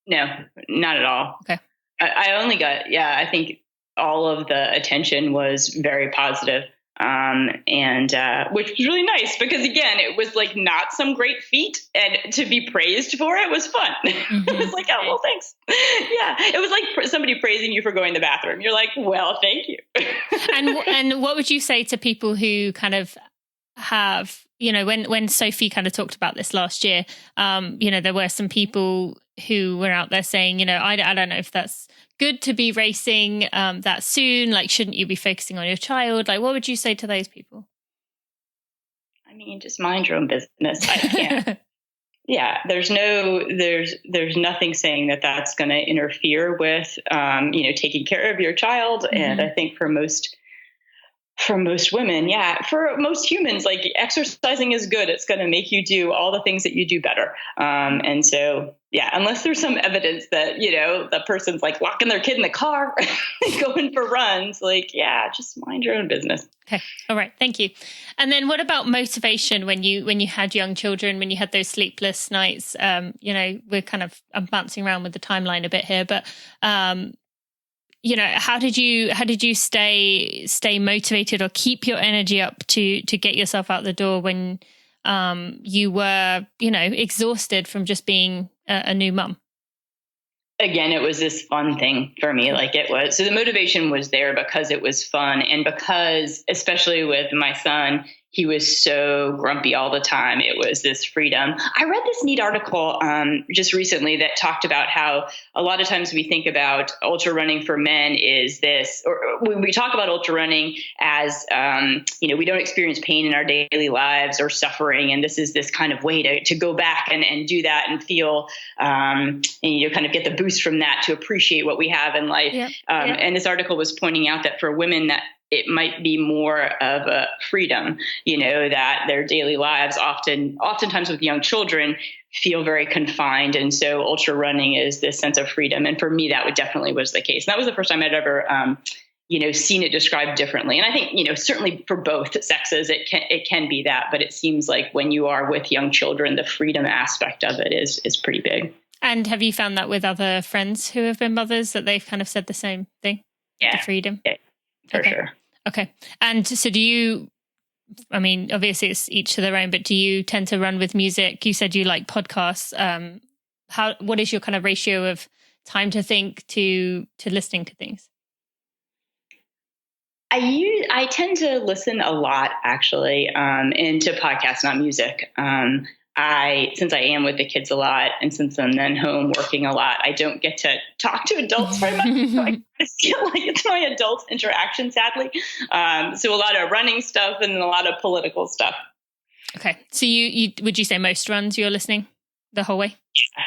[SPEAKER 1] No, not at all.
[SPEAKER 4] Okay.
[SPEAKER 1] I only got, I think all of the attention was very positive. Which was really nice because again, it was like not some great feat, and to be praised for it was fun. Mm-hmm. It was like, oh, well, thanks. Yeah. It was like somebody praising you for going to the bathroom. You're like, well, thank you.
[SPEAKER 4] And what would you say to people who kind of have, when Sophie kind of talked about this last year, there were some people who were out there saying, I don't know if that's good to be racing that soon. Like, shouldn't you be focusing on your child? Like, what would you say to those people?
[SPEAKER 1] I mean, just mind your own business. I can't. Yeah, there's nothing saying that that's going to interfere with, taking care of your child. Mm-hmm. And I think for most women, for most humans, like exercising is good. It's going to make you do all the things that you do better. And so, unless there's some evidence that, the person's like locking their kid in the car and going for runs, like, just mind your own business.
[SPEAKER 4] Okay. All right. Thank you. And then what about motivation when you had young children, when you had those sleepless nights? I'm bouncing around with the timeline a bit here, but, how did you stay motivated or keep your energy up to get yourself out the door when you were, exhausted from just being a new mum?
[SPEAKER 1] Again, it was this fun thing for me. So the motivation was there because it was fun, and because, especially with my son, he was so grumpy all the time. It was this freedom. I read this neat article just recently that talked about how a lot of times we think about ultra running for men is this, or when we talk about ultra running as, we don't experience pain in our daily lives or suffering. And this is this kind of way to go back and do that and feel, and kind of get the boost from that to appreciate what we have in life. Yeah. And this article was pointing out that for women that it might be more of a freedom, that their daily lives oftentimes with young children feel very confined. And so ultra running is this sense of freedom. And for me, that definitely was the case. And that was the first time I'd ever, seen it described differently. And I think, certainly for both sexes, it can be that, but it seems like when you are with young children, the freedom aspect of it is pretty big.
[SPEAKER 4] And have you found that with other friends who have been mothers, that they've kind of said the same thing?
[SPEAKER 1] Yeah.
[SPEAKER 4] The freedom?
[SPEAKER 1] Yeah, for sure.
[SPEAKER 4] Okay. And so obviously it's each to their own, but do you tend to run with music? You said you like podcasts. What is your kind of ratio of time to think to listening to things?
[SPEAKER 1] I tend to listen a lot, actually, into podcasts, not music. Since I am with the kids a lot, and since I'm then home working a lot, I don't get to talk to adults very much. So I feel like it's my adult interaction, sadly. So a lot of running stuff and a lot of political stuff.
[SPEAKER 4] Okay. So you would you say most runs you're listening the whole way?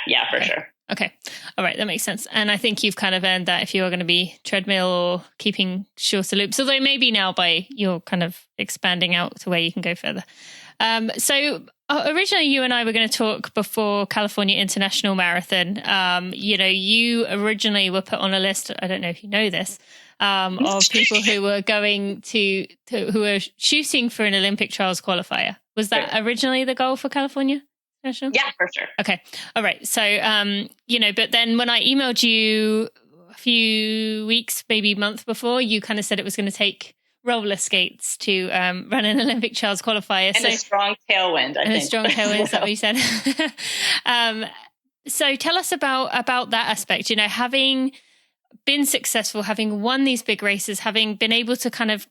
[SPEAKER 1] Yeah, for sure.
[SPEAKER 4] Okay. All right. That makes sense. And I think you've kind of earned that if you're going to be treadmill or keeping shorter loops, although maybe now you're kind of expanding out to where you can go further. So originally you and I were going to talk before California International Marathon. You originally were put on a list, I don't know if you know this, of people who were going who were shooting for an Olympic trials qualifier. Was that originally the goal for California International?
[SPEAKER 1] Yeah, for sure.
[SPEAKER 4] Okay. All right. So, but then when I emailed you a few weeks, maybe a month before, you kind of said it was going to take roller skates to run an Olympic trials qualifier.
[SPEAKER 1] And a strong tailwind, I think.
[SPEAKER 4] A strong tailwind, is that what you said? So tell us about that aspect, having been successful, having won these big races, having been able to kind of,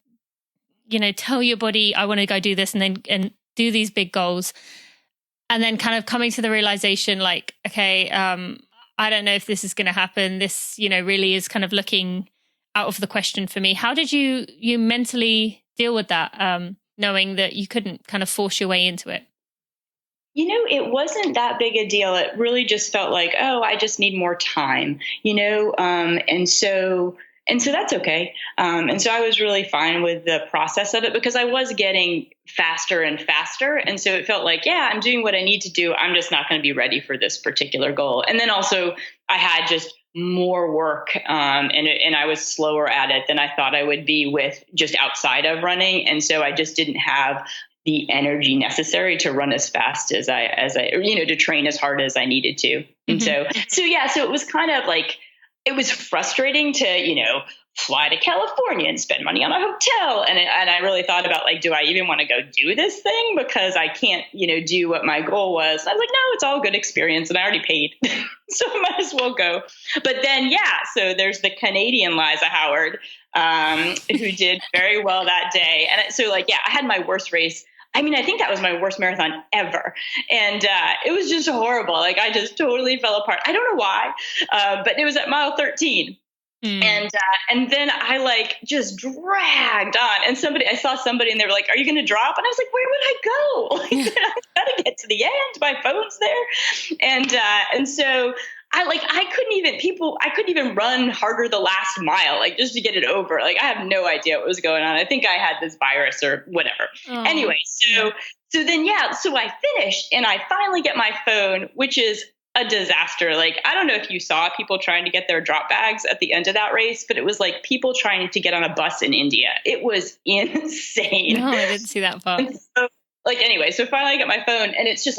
[SPEAKER 4] tell your body, I want to go do this and do these big goals. And then kind of coming to the realization like, okay, I don't know if this is going to happen. This, really is kind of looking out of the question for me. How did you mentally deal with that, knowing that you couldn't kind of force your way into it?
[SPEAKER 1] It wasn't that big a deal. It really just felt like, I just need more time, and so that's okay. And so I was really fine with the process of it because I was getting faster and faster. And so it felt like, I'm doing what I need to do. I'm just not going to be ready for this particular goal. And then also I had just more work and I was slower at it than I thought I would be with just outside of running. And so I just didn't have the energy necessary to run as fast as I to train as hard as I needed to. And so it was kind of like, it was frustrating to, fly to California and spend money on a hotel. And I really thought about like, do I even want to go do this thing? Because I can't, do what my goal was. And I was like, no, it's all good experience and I already paid. So I might as well go. But then, so there's the Canadian Liza Howard, who did very well that day. And so I had my worst race. I think that was my worst marathon ever. And it was just horrible. Like I just totally fell apart. I don't know why, but it was at mile 13. And then I just dragged on and I saw somebody and they were like, are you going to drop? And I was like, where would I go? I got to get to the end. My phone's there. And so I couldn't even run harder the last mile, just to get it over. I have no idea what was going on. I think I had this virus or whatever. Oh. Anyway, so I finished and I finally get my phone, which is a disaster. I don't know if you saw people trying to get their drop bags at the end of that race, but it was like people trying to get on a bus in India. It was insane.
[SPEAKER 4] No, I didn't see that far.
[SPEAKER 1] Anyway, so finally I get my phone and it's just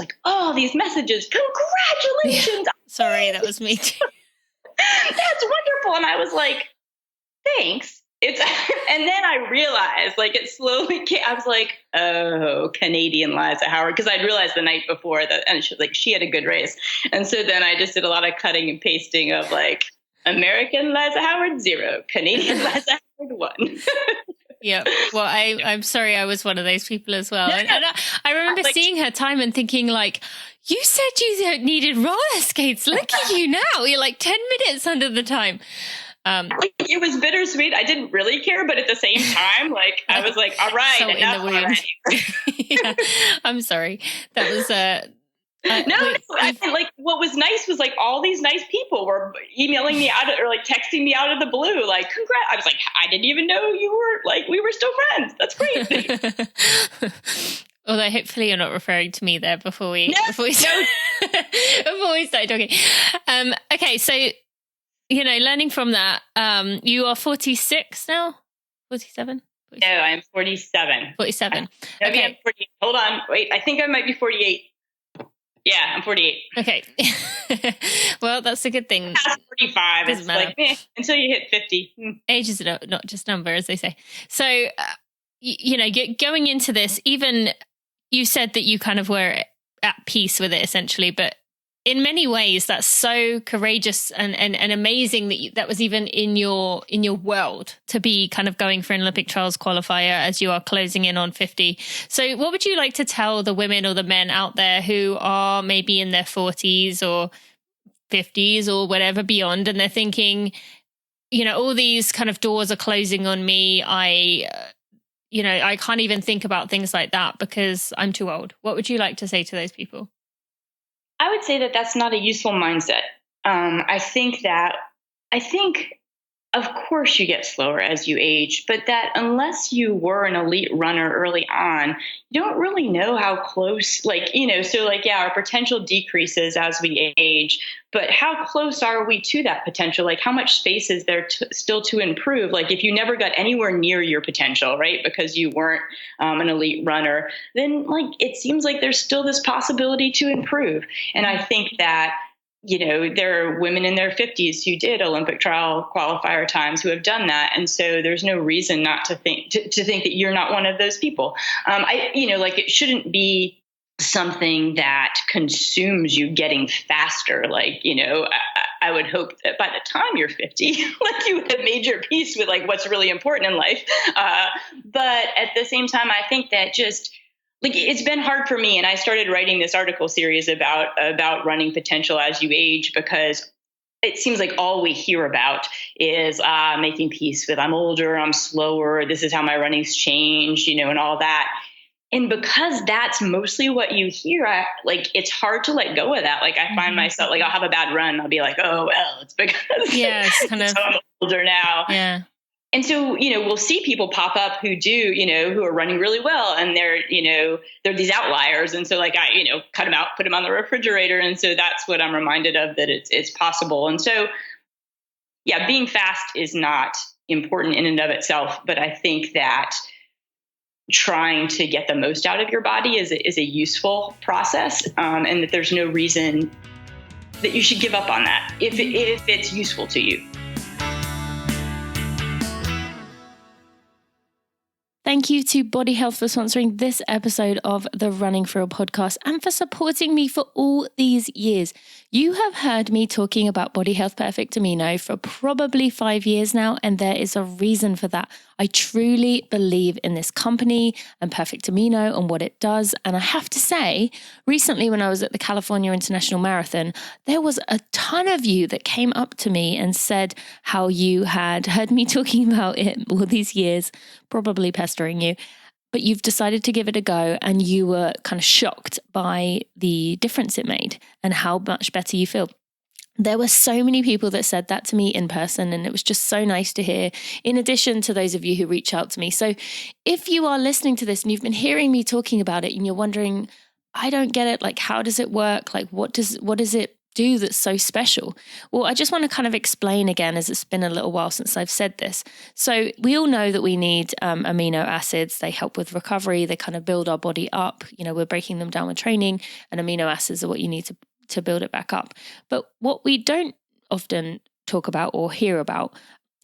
[SPEAKER 1] these messages, congratulations.
[SPEAKER 4] Yeah. Sorry, that was me too.
[SPEAKER 1] That's wonderful. And I was like, thanks. It's, and then I realized, like, it slowly came, I was like, oh, Canadian Liza Howard. Cause I'd realized the night before that, and she was like, she had a good race. And so then I just did a lot of cutting and pasting of like American Liza Howard, 0, Canadian Liza Howard, 1.
[SPEAKER 4] Yeah. Well, I'm sorry I was one of those people as well. And I remember seeing her time and thinking like, you said you needed roller skates. Look at you now. You're like 10 minutes under the time.
[SPEAKER 1] It was bittersweet. I didn't really care, but at the same time, like I was like, all right,
[SPEAKER 4] so
[SPEAKER 1] enough
[SPEAKER 4] in the
[SPEAKER 1] already.
[SPEAKER 4] Yeah, I'm sorry. That was
[SPEAKER 1] no. I mean, like what was nice was like all these nice people were emailing me out or like texting me out of the blue, like congrats. I was like, I didn't even know you were like we were still friends. That's crazy.
[SPEAKER 4] Although hopefully you're not referring to me there before we start talking. Okay, so learning from that, you are 46 now? 47?
[SPEAKER 1] No, I'm 47.
[SPEAKER 4] 47.
[SPEAKER 1] Maybe
[SPEAKER 4] Okay.
[SPEAKER 1] I'm 48. Hold on. Wait, I think I might be 48. Yeah, I'm 48.
[SPEAKER 4] Okay. Well, that's a good thing.
[SPEAKER 1] Past 45.
[SPEAKER 4] Doesn't
[SPEAKER 1] It's
[SPEAKER 4] matter.
[SPEAKER 1] like, until you hit 50.
[SPEAKER 4] Age is not just number, as they say. So, going into this, even you said that you kind of were at peace with it essentially, but in many ways that's so courageous and amazing that was even in your world to be kind of going for an Olympic trials qualifier as you are closing in on 50. So what would you like to tell the women or the men out there who are maybe in their 40s or 50s or whatever beyond, and they're thinking, all these kind of doors are closing on me. I can't even think about things like that because I'm too old. What would you like to say to those people?
[SPEAKER 1] I would say that that's not a useful mindset. I think, of course, you get slower as you age, but that unless you were an elite runner early on, you don't really know how close, our potential decreases as we age, but how close are we to that potential? Like, how much space is there still to improve? Like, if you never got anywhere near your potential, right, because you weren't an elite runner, then, it seems like there's still this possibility to improve. And I think that, there are women in their 50s who did Olympic trial qualifier times who have done that. And so there's no reason not to think that you're not one of those people. It shouldn't be something that consumes you getting faster. I would hope that by the time you're 50, you would have made your peace with what's really important in life. But at the same time, I think that just it's been hard for me. And I started writing this article series about running potential as you age, because it seems like all we hear about is making peace with I'm older, I'm slower, this is how my running's changed, and all that. And because that's mostly what you hear, it's hard to let go of that. I find myself, I'll have a bad run. I'll be like, oh, well, it's because
[SPEAKER 4] it's kind of,
[SPEAKER 1] so I'm older now.
[SPEAKER 4] Yeah.
[SPEAKER 1] And so, we'll see people pop up who do, who are running really well, and they're these outliers. And so I, cut them out, put them on the refrigerator. And so that's what I'm reminded of, that it's possible. And so, yeah, being fast is not important in and of itself, but I think that trying to get the most out of your body is a useful process, and that there's no reason that you should give up on that if it's useful to you.
[SPEAKER 3] Thank you to Body Health for sponsoring this episode of the Running for Real podcast and for supporting me for all these years. You have heard me talking about Body Health Perfect Amino for probably 5 years now, and there is a reason for that. I truly believe in this company and Perfect Amino and what it does. And I have to say, recently when I was at the California International Marathon, there was a ton of you that came up to me and said how you had heard me talking about it all these years, probably pestering you, but you've decided to give it a go, and you were kind of shocked by the difference it made and how much better you feel. There were so many people that said that to me in person, and it was just so nice to hear, in addition to those of you who reach out to me. So if you are listening to this and you've been hearing me talking about it and you're wondering, I don't get it, how does it work? What does it do that's so special? Well, I just want to kind of explain again, as it's been a little while since I've said this. So we all know that we need amino acids. They help with recovery. They kind of build our body up. We're breaking them down with training, and amino acids are what you need to build it back up. But what we don't often talk about or hear about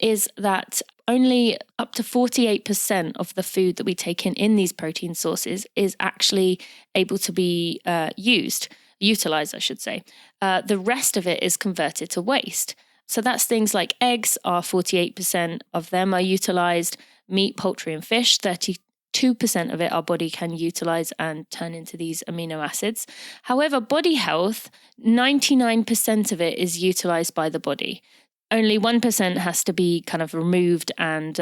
[SPEAKER 5] is that only up to 48% of the food that we take in these protein sources is actually able to be utilized, I should say. The rest of it is converted to waste. So that's things like eggs are 48% of them are utilized, meat, poultry, and fish, 32% of it our body can utilize and turn into these amino acids. However, body health, 99% of it is utilized by the body. Only 1% has to be kind of removed and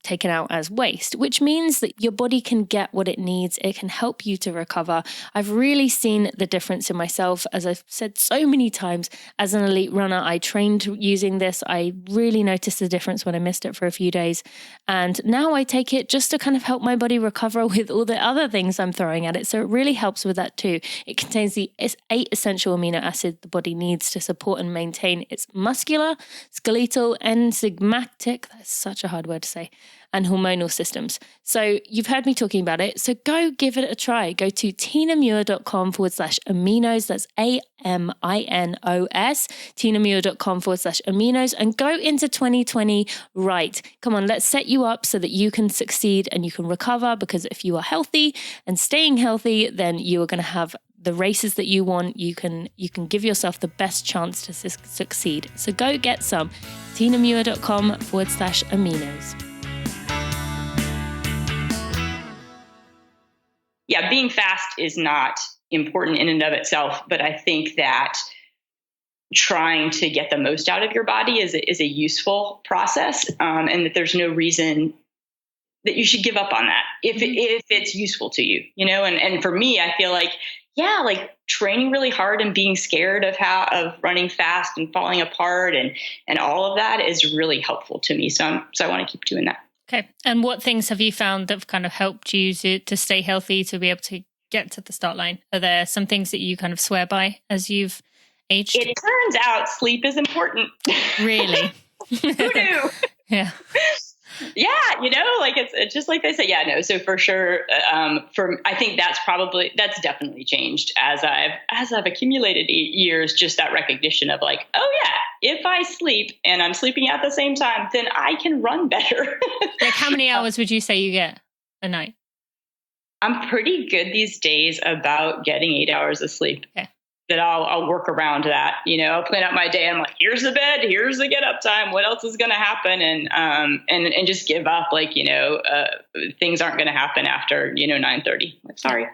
[SPEAKER 5] taken out as waste, which means that your body can get what it needs. It can help you to recover. I've really seen the difference in myself. As I've said so many times, as an elite runner, I trained using this. I really noticed the difference when I missed it for a few days. And now I take it just to kind of help my body recover with all the other things I'm throwing at it. So it really helps with that too. It contains the 8 essential amino acids the body needs to support and maintain its muscular, skeletal, enzymatic, that's such a hard word to say, and hormonal systems. So you've heard me talking about it. So go give it a try. Go to tinamuir.com/aminos. That's AMINOS. tinamuir.com/aminos, and go into 2020 right. Come on, let's set you up so that you can succeed and you can recover, because if you are healthy and staying healthy, then you are going to have the races that you want. You can give yourself the best chance to succeed. So go get some. tinamuir.com/aminos.
[SPEAKER 1] Yeah, being fast is not important in and of itself, but I think that trying to get the most out of your body is a useful process, and that there's no reason that you should give up on that if it's useful to you, and for me, I feel like, like training really hard and being scared of running fast and falling apart and all of that is really helpful to me. So I want to keep doing that.
[SPEAKER 4] Okay. And what things have you found that have kind of helped you to stay healthy, to be able to get to the start line? Are there some things that you kind of swear by as you've aged?
[SPEAKER 1] It turns out sleep is important.
[SPEAKER 4] Really?
[SPEAKER 1] Who knew?
[SPEAKER 4] Yeah.
[SPEAKER 1] Yeah, it's just like they say. Yeah, no. So for sure, I think that's definitely changed as I've accumulated years. Just that recognition of like, oh yeah, if I sleep and I'm sleeping at the same time, then I can run better.
[SPEAKER 4] Like, how many hours would you say you get a night?
[SPEAKER 1] I'm pretty good these days about getting 8 hours of sleep.
[SPEAKER 4] Okay.
[SPEAKER 1] That I'll work around that. I'll plan out my day. I'm like, here's the bed, here's the get up time. What else is going to happen? And just give up. Like, things aren't going to happen after 9:30. Like, sorry.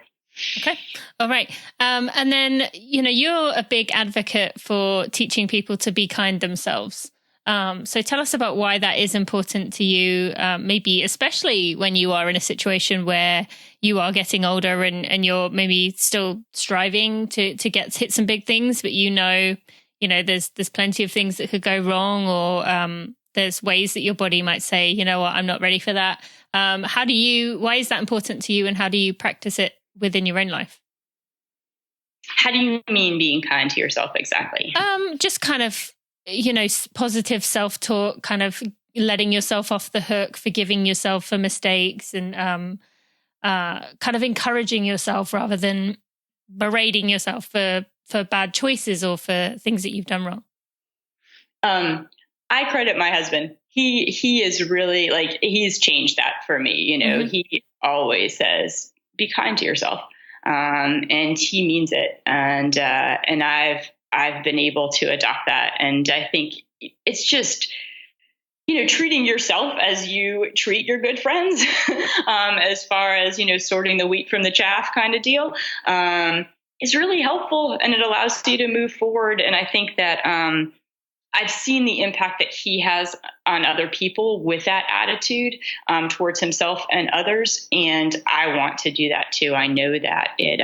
[SPEAKER 4] Okay. All right. And then you're a big advocate for teaching people to be kind themselves. So tell us about why that is important to you, maybe especially when you are in a situation where you are getting older and you're maybe still striving to hit some big things, but there's plenty of things that could go wrong, or there's ways that your body might say, you know what, I'm not ready for that. Why is that important to you, and how do you practice it within your own life?
[SPEAKER 1] How do you mean being kind to yourself exactly?
[SPEAKER 4] Just kind of, positive self-talk, kind of letting yourself off the hook, forgiving yourself for mistakes, and kind of encouraging yourself rather than berating yourself for bad choices or for things that you've done wrong.
[SPEAKER 1] I credit my husband. He is really he's changed that for me. Mm-hmm. He always says, be kind to yourself. And he means it. And I've been able to adopt that. And I think it's just, treating yourself as you treat your good friends, as far as, sorting the wheat from the chaff kind of deal, is really helpful, and it allows you to move forward. And I think that, I've seen the impact that he has on other people with that attitude, towards himself and others. And I want to do that too. I know that it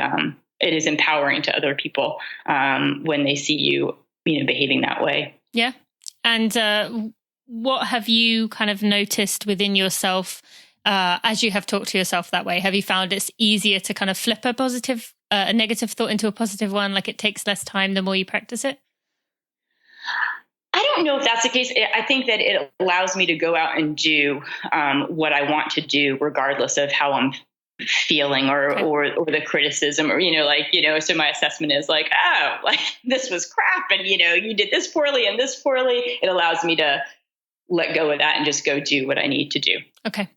[SPEAKER 1] is empowering to other people, when they see you, behaving that way. Yeah.
[SPEAKER 4] And, what have you kind of noticed within yourself, as you have talked to yourself that way? Have you found it's easier to kind of flip a negative thought into a positive one? Like, it takes less time the more you practice it?
[SPEAKER 1] I don't know if that's the case. I think that it allows me to go out and do what I want to do, regardless of how I'm feeling or the criticism, or, so my assessment is like, oh, this was crap. And, you did this poorly and this poorly. It allows me to let go of that and just go do what I need to do.
[SPEAKER 4] Okay.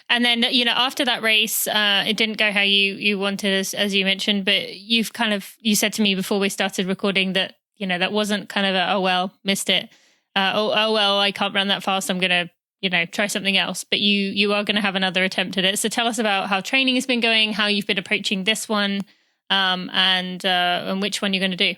[SPEAKER 4] And then, after that race, it didn't go how you wanted, as you mentioned, but you said to me before we started recording that, that wasn't kind of missed it. I can't run that fast. I'm going to, try something else. But you are going to have another attempt at it. So tell us about how training has been going, how you've been approaching this one, and which one you're going to do.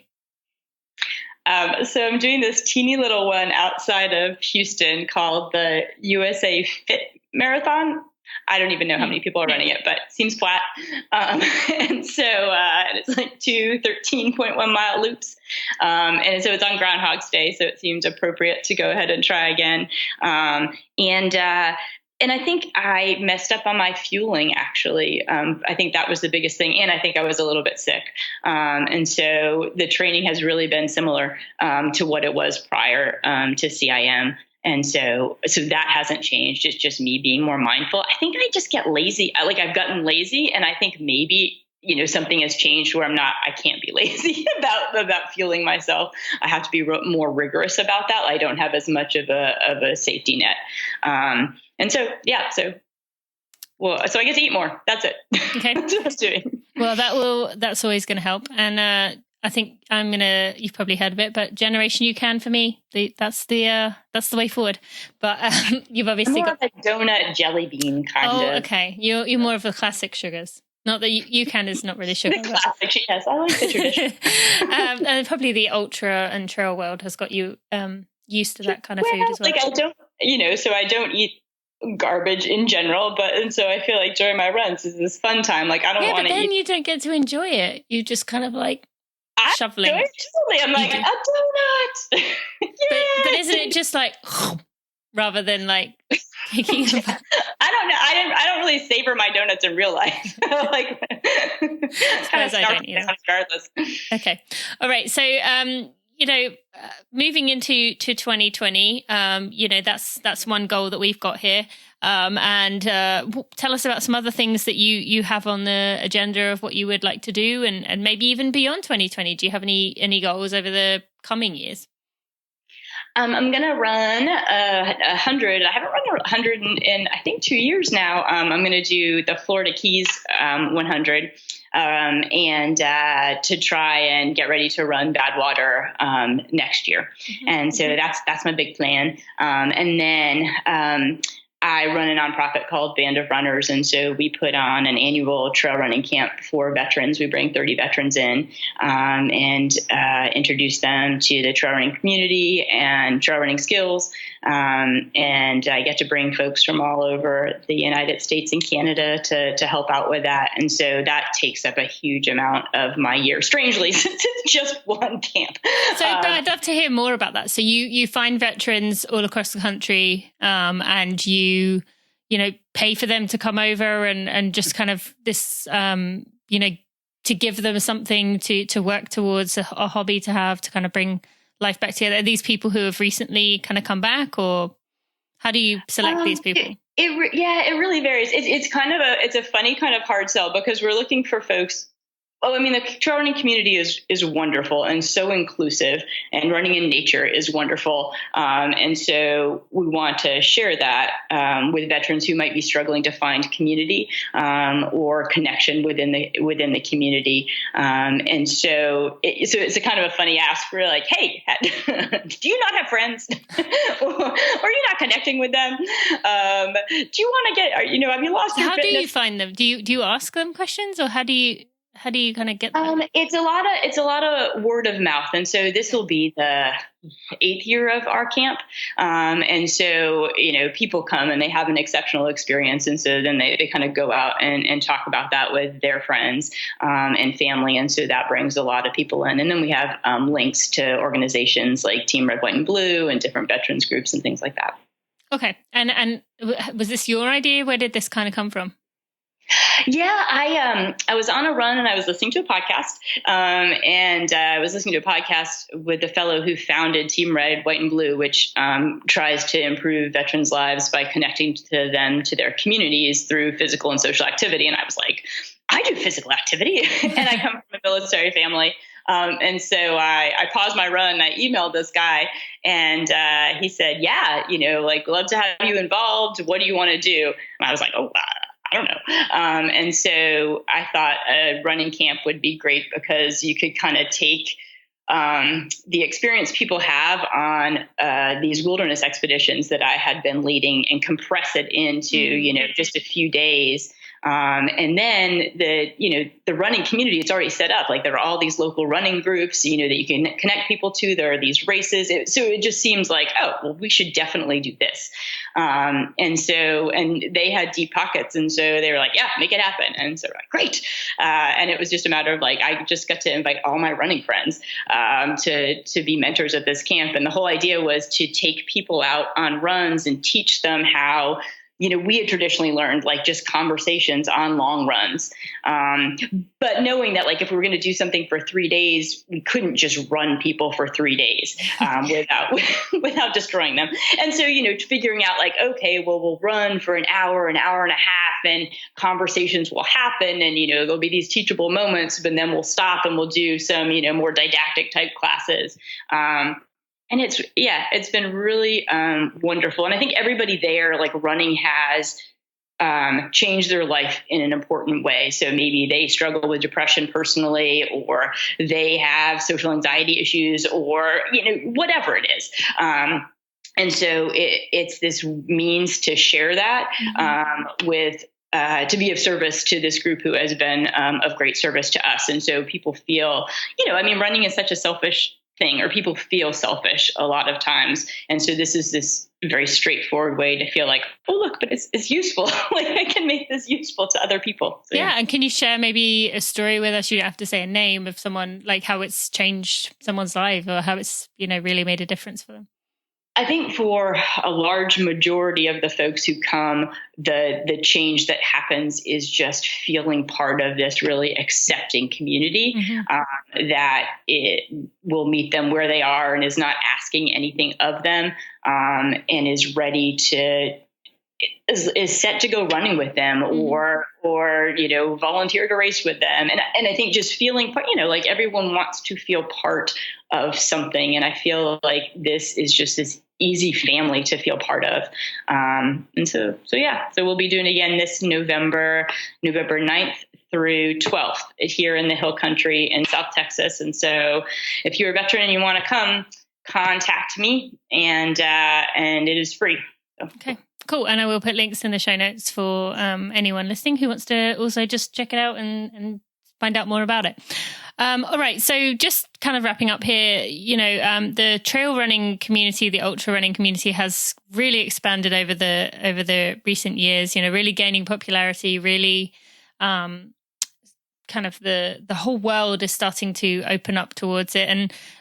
[SPEAKER 1] So I'm doing this teeny little one outside of Houston called the USA Fit Marathon. I don't even know how many people are running it, but it seems flat. And so it's like 2 13.1 mile loops. And so it's on Groundhog's Day, so it seems appropriate to go ahead and try again. And I think I messed up on my fueling, actually. I think that was the biggest thing. And I think I was a little bit sick. And so the training has really been similar to what it was prior to CIM. And so that hasn't changed. It's just me being more mindful. I think I just get lazy. I've gotten lazy, and I think maybe, something has changed where I can't be lazy about fueling myself. I have to be more rigorous about that. I don't have as much of a safety net. And so, yeah, so I get to eat more. That's it.
[SPEAKER 4] Okay.
[SPEAKER 1] That's what I was doing.
[SPEAKER 4] Well, that's always going to help. And I think you've probably heard of it, but Generation You Can for me, that's the way forward. But you've obviously
[SPEAKER 1] more
[SPEAKER 4] got
[SPEAKER 1] of a donut jelly bean kind of.
[SPEAKER 4] Oh, okay. You're more of the classic sugars. Not that you can is not really sugar.
[SPEAKER 1] The classic, yes. I like the tradition.
[SPEAKER 4] And probably the ultra and trail world has got you used to that kind of food as well.
[SPEAKER 1] I don't eat garbage in general, and so I feel like during my runs is this fun time. I don't want to eat.
[SPEAKER 4] But then you don't get to enjoy it. You just kind of shoveling.
[SPEAKER 1] I'm like, a donut.
[SPEAKER 4] but isn't it just rather than taking
[SPEAKER 1] I don't know. I don't really savor my donuts in real life.
[SPEAKER 4] I don't either.
[SPEAKER 1] Regardless.
[SPEAKER 4] Okay. All right. So moving into 2020, that's one goal that we've got here. And tell us about some other things that you have on the agenda of what you would like to do, and maybe even beyond 2020. Do you have any goals over the coming years?
[SPEAKER 1] I'm going to run 100. I haven't run 100 in I think 2 years now. I'm going to do the Florida Keys 100. And to try and get ready to run Badwater next year. Mm-hmm. And so that's my big plan. And then I run a nonprofit called Band of Runners. And so we put on an annual trail running camp for veterans. We bring 30 veterans in and introduce them to the trail running community and trail running skills. And I get to bring folks from all over the United States and Canada to help out with that. And so that takes up a huge amount of my year, strangely, since it's just one camp.
[SPEAKER 4] So I'd love to hear more about that. So you find veterans all across the country and you pay for them to come over and just kind of this, to give them something to work towards, a hobby to have, to kind of bring life back together. Are these people who have recently kind of come back, or how do you select these people?
[SPEAKER 1] It really varies. It's a funny kind of hard sell, because we're looking for folks. The trail running community is wonderful and so inclusive, and running in nature is wonderful. And so we want to share that with veterans who might be struggling to find community or connection within the community. And so it's a kind of a funny ask. We're like, hey, do you not have friends, or you're not connecting with them? Do you want to get? Have you lost your fitness?
[SPEAKER 4] How do you find them? Do you ask them questions, or how do you kind of get them?
[SPEAKER 1] It's a lot of word of mouth. And so this will be the 8th year of our camp. And so, people come and they have an exceptional experience. And so then they kind of go out and talk about that with their friends and family. And so that brings a lot of people in. And then we have links to organizations like Team Red, White, and Blue and different veterans groups and things like that.
[SPEAKER 4] Okay. And was this your idea? Where did this kind of come from?
[SPEAKER 1] Yeah, I was on a run and I was listening to a podcast, and I was listening to a podcast with the fellow who founded Team Red, White, and Blue, which tries to improve veterans' lives by connecting to them to their communities through physical and social activity. And I was like, I do physical activity, and I come from a military family. And so I paused my run. I emailed this guy, and he said, yeah, like, love to have you involved. What do you want to do? And I was like, oh, I don't know. And so I thought a running camp would be great because you could kind of take the experience people have on these wilderness expeditions that I had been leading and compress it into, just a few days. And then the running community, it's already set up. Like, there are all these local running groups, that you can connect people to. There are these races. So it just seems like, oh, well, we should definitely do this. And they had deep pockets. And so they were like, yeah, make it happen. And so we're like, great. And it was just a matter of like, I just got to invite all my running friends to be mentors at this camp. And the whole idea was to take people out on runs and teach them how, we had traditionally learned like just conversations on long runs. But knowing that like if we were going to do something for 3 days, we couldn't just run people for 3 days without destroying them. And so, figuring out like, okay, well, we'll run for an hour and a half, and conversations will happen. And, there'll be these teachable moments, but then we'll stop and we'll do some, more didactic type classes. And it's been really wonderful. And I think everybody there, like running has changed their life in an important way. So maybe they struggle with depression personally, or they have social anxiety issues, or, whatever it is. And so it's this means to share that to be of service to this group who has been of great service to us. And so people feel, running is such a selfish thing, or people feel selfish a lot of times. And so this is this very straightforward way to feel like, oh, look, but it's useful. Like, I can make this useful to other people. So,
[SPEAKER 4] yeah. And can you share maybe a story with us? You don't have to say a name of someone, like how it's changed someone's life, or how it's, really made a difference for them.
[SPEAKER 1] I think for a large majority of the folks who come, the change that happens is just feeling part of this really accepting community, that it will meet them where they are and is not asking anything of them, and is ready to is set to go running with them, or volunteer to race with them. And I think just feeling part, like everyone wants to feel part of something. And I feel like this is just this easy family to feel part of. And so we'll be doing it again this November 9th through 12th here in the Hill Country in South Texas. And so if you're a veteran and you want to come, contact me, and it is free. So.
[SPEAKER 4] Okay. Cool. And I will put links in the show notes for anyone listening who wants to also just check it out and find out more about it. All right. So just kind of wrapping up here, the trail running community, the ultra running community has really expanded over the recent years, really gaining popularity, really kind of the whole world is starting to open up towards it.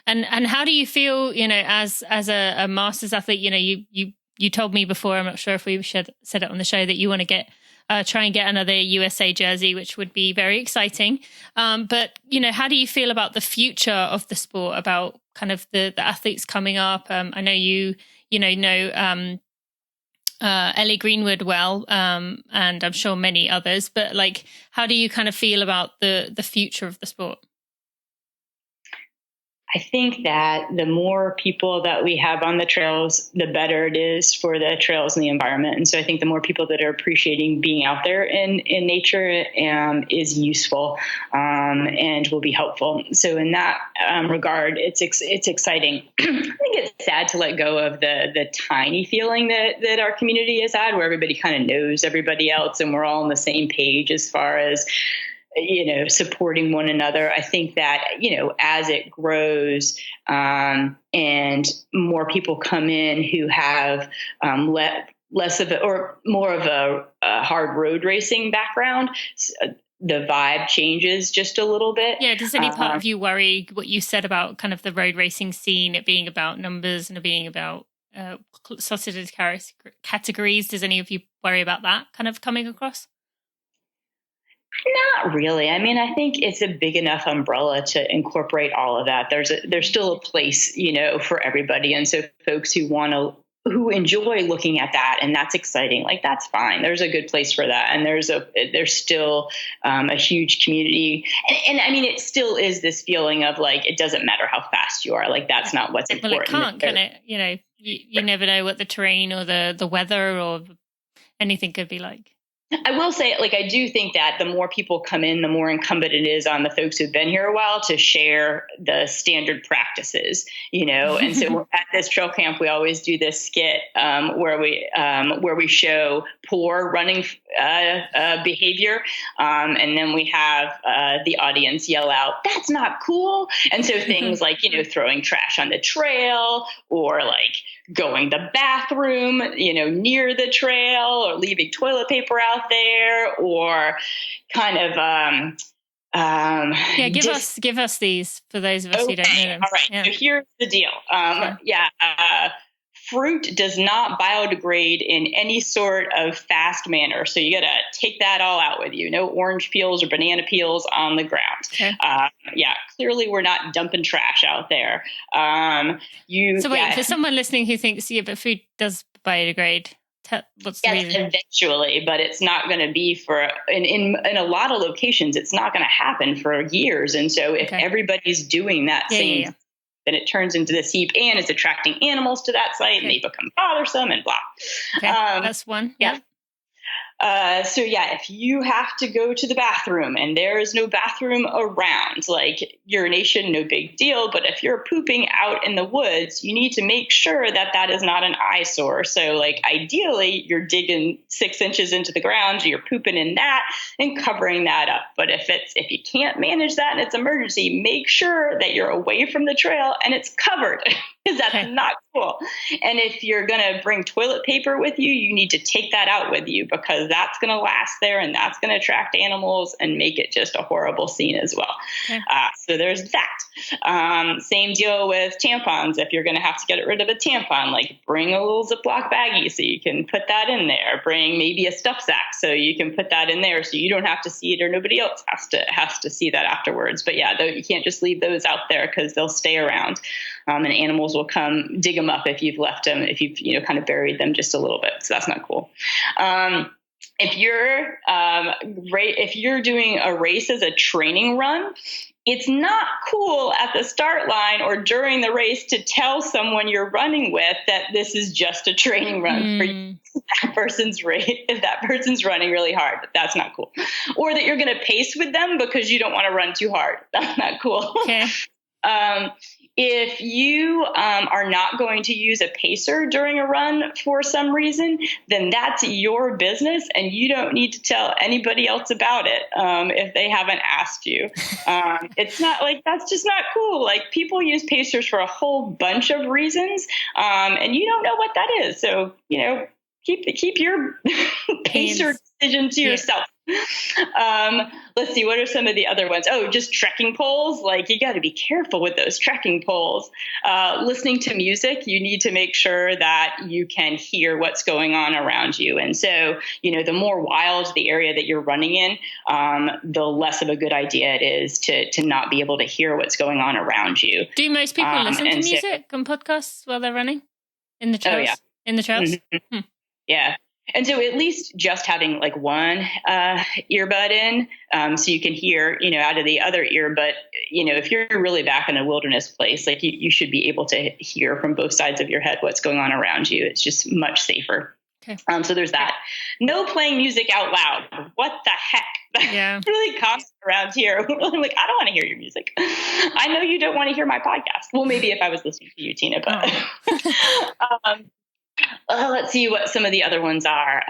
[SPEAKER 4] And how do you feel, as a masters athlete, you told me before, I'm not sure if we said it on the show, that you want to try and get another USA jersey, which would be very exciting. But, how do you feel about the future of the sport, about kind of the athletes coming up? I know you know Ellie Greenwood well, and I'm sure many others, but like, how do you kind of feel about the future of the sport?
[SPEAKER 1] I think that the more people that we have on the trails, the better it is for the trails and the environment. And so I think the more people that are appreciating being out there in nature is useful and will be helpful. So in that regard, it's exciting. I think it's sad to let go of the tiny feeling that our community has had, where everybody kind of knows everybody else and we're all on the same page as far as supporting one another. I think that, as it grows and more people come in who have less of or more of a hard road racing background, the vibe changes just a little bit.
[SPEAKER 4] Yeah. Does any part of you worry what you said about kind of the road racing scene, it being about numbers and it being about sausage categories? Does any of you worry about that kind of coming across?
[SPEAKER 1] Not really. I mean, I think it's a big enough umbrella to incorporate all of that. There's still a place, for everybody. And so folks who want to who enjoy looking at that, and that's exciting. Like, that's fine. There's a good place for that, and there's still a huge community, and I mean, it still is this feeling of like, it doesn't matter how fast you are. Like, that's not what's important.
[SPEAKER 4] Well, it can't, can it? You know, you never know what the terrain or the weather or anything could be like.
[SPEAKER 1] I will say, like, I do think that the more people come in, the more incumbent it is on the folks who've been here a while to share the standard practices, you know. And so at this trail camp, we always do this skit where we show poor running behavior, and then we have the audience yell out, "That's not cool!" And so things like, you know, throwing trash on the trail, or like going to the bathroom, you know, near the trail, or leaving toilet paper out there, or kind of
[SPEAKER 4] give us these for those of us who don't know them.
[SPEAKER 1] All right. Yeah. So here's the deal. Fruit does not biodegrade in any sort of fast manner. So you got to take that all out with you. No orange peels or banana peels on the ground. Okay. Clearly we're not dumping trash out there.
[SPEAKER 4] For someone listening who thinks, but food does biodegrade, what's the reason?
[SPEAKER 1] Eventually, but it's not going to be in a lot of locations, it's not going to happen for years. And so if everybody's doing that then it turns into this heap, and it's attracting animals to that site, and they become bothersome and blah.
[SPEAKER 4] Okay, that's one. Yeah.
[SPEAKER 1] If you have to go to the bathroom and there is no bathroom around, like urination, no big deal. But if you're pooping out in the woods, you need to make sure that that is not an eyesore. So like ideally you're digging 6 inches into the ground, you're pooping in that and covering that up. But if you can't manage that and it's emergency, make sure that you're away from the trail and it's covered. Because that's not cool. And if you're going to bring toilet paper with you, you need to take that out with you, because that's going to last there and that's going to attract animals and make it just a horrible scene as well. Okay. So there's that. Same deal with tampons. If you're going to have to get rid of a tampon, like bring a little Ziploc baggie so you can put that in there. Bring maybe a stuff sack so you can put that in there so you don't have to see it or nobody else has to see that afterwards. But you can't just leave those out there because they'll stay around. And animals will come dig them up if you've left them, if you've kind of buried them just a little bit. So that's not cool. If you're doing a race as a training run, it's not cool at the start line or during the race to tell someone you're running with that this is just a training run for you. If that person's running really hard, that's not cool. Or that you're going to pace with them because you don't want to run too hard. That's not cool. Okay. If you are not going to use a pacer during a run for some reason, then that's your business and you don't need to tell anybody else about it if they haven't asked you. It's not like, that's just not cool. Like, people use pacers for a whole bunch of reasons, and you don't know what that is. So, keep your pacer decision to yourself. Let's see, what are some of the other ones? Oh, just trekking poles. Like, you got to be careful with those trekking poles. Listening to music, you need to make sure that you can hear what's going on around you. And so, the more wild the area that you're running in, the less of a good idea it is to not be able to hear what's going on around you.
[SPEAKER 4] Do most people listen to music and podcasts while they're running in the trails? Oh, yeah. In the trails?
[SPEAKER 1] Mm-hmm. Yeah. And so at least just having like one earbud in, so you can hear, out of the other ear. But, if you're really back in a wilderness place, like you should be able to hear from both sides of your head what's going on around you. It's just much safer. Okay. So there's that. No playing music out loud. What the heck?
[SPEAKER 4] Yeah.
[SPEAKER 1] Really common around here. I'm like, I don't want to hear your music. I know you don't want to hear my podcast. Well, maybe if I was listening to you, Tina, but let's see what some of the other ones are.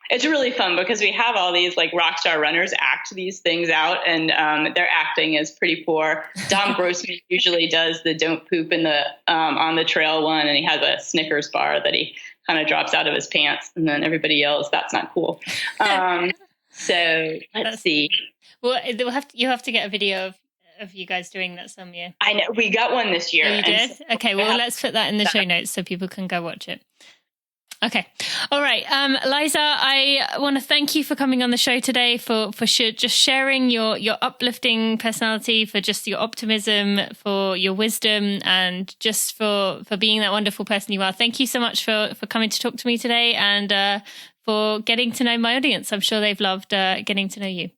[SPEAKER 1] It's really fun because we have all these like rock star runners act these things out, and their acting is pretty poor. Dom Grossman usually does the don't poop in the on the trail one, and he has a Snickers bar that he kind of drops out of his pants, and then everybody yells, "That's not cool." So let's see.
[SPEAKER 4] Well, you have to get a video of you guys doing that some year.
[SPEAKER 1] I know, we got one this year.
[SPEAKER 4] Oh, you did? Okay, well, let's put that in the show notes so people can go watch it. Okay. All right. Liza, I want to thank you for coming on the show today, for just sharing your uplifting personality, for just your optimism, for your wisdom, and just for being that wonderful person you are. Thank you so much for coming to talk to me today, and for getting to know my audience. I'm sure they've loved getting to know you.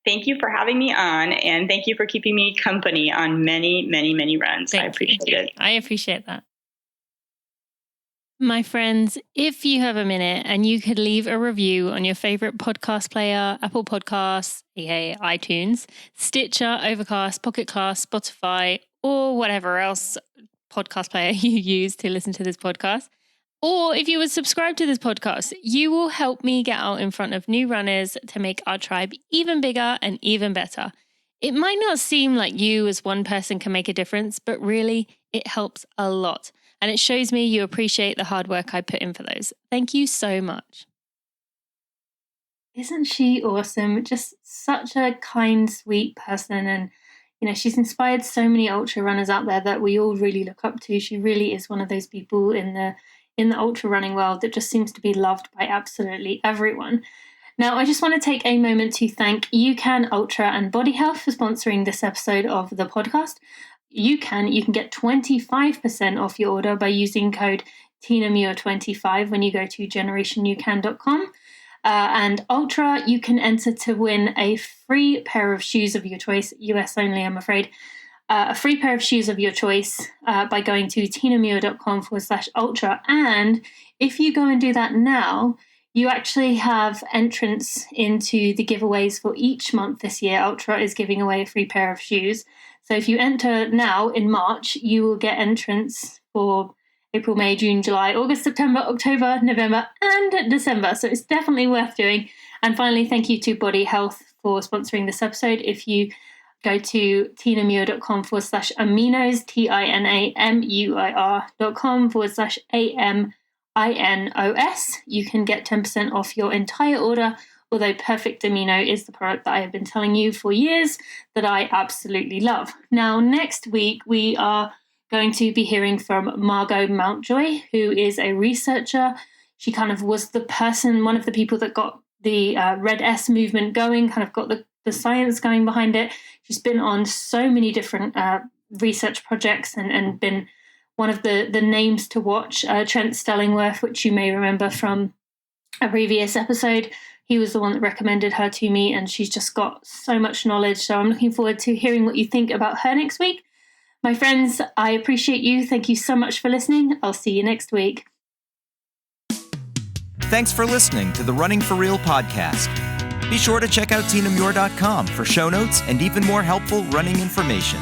[SPEAKER 1] Thank you for having me on, and thank you for keeping me company on many, many, many runs. I appreciate it.
[SPEAKER 4] I appreciate that. My friends, if you have a minute and you could leave a review on your favorite podcast player, Apple Podcasts, aka iTunes, Stitcher, Overcast, Pocket Cast, Spotify, or whatever else podcast player you use to listen to this podcast, or if you would subscribe to this podcast, you will help me get out in front of new runners to make our tribe even bigger and even better. It might not seem like you as one person can make a difference, but really it helps a lot. And it shows me you appreciate the hard work I put in for those. Thank you so much.
[SPEAKER 3] Isn't she awesome? Just such a kind, sweet person. And, she's inspired so many ultra runners out there that we all really look up to. She really is one of those people in the ultra running world that just seems to be loved by absolutely everyone. Now, I just want to take a moment to thank UCAN Ultra and Body Health for sponsoring this episode of the podcast. You can get 25% off your order by using code TinaMuir25 when you go to generationyoucan.com. And Ultra, you can enter to win a free pair of shoes of your choice, US only, I'm afraid. A free pair of shoes of your choice by going to tinamuir.com/ultra. And if you go and do that now, you actually have entrance into the giveaways for each month this year. Ultra is giving away a free pair of shoes. So if you enter now in March, you will get entrance for April, May, June, July, August, September, October, November, and December. So it's definitely worth doing. And finally, thank you to Body Health for sponsoring this episode. If you go to tinamuir.com/aminos, TINAMUIR.com/AMINOS, you can get 10% off your entire order. Although Perfect Amino is the product that I have been telling you for years that I absolutely love. Now, next week, we are going to be hearing from Margot Mountjoy, who is a researcher. She kind of was the person, one of the people that got the Red S movement going, kind of got the science going behind it. She's been on so many different research projects and been one of the names to watch. Trent Stellingworth, which you may remember from a previous episode, he was the one that recommended her to me, and she's just got so much knowledge. So I'm looking forward to hearing what you think about her next week. My friends, I appreciate you. Thank you so much for listening. I'll see you next week.
[SPEAKER 2] Thanks for listening to the Running for Real podcast. Be sure to check out tinamuir.com for show notes and even more helpful running information.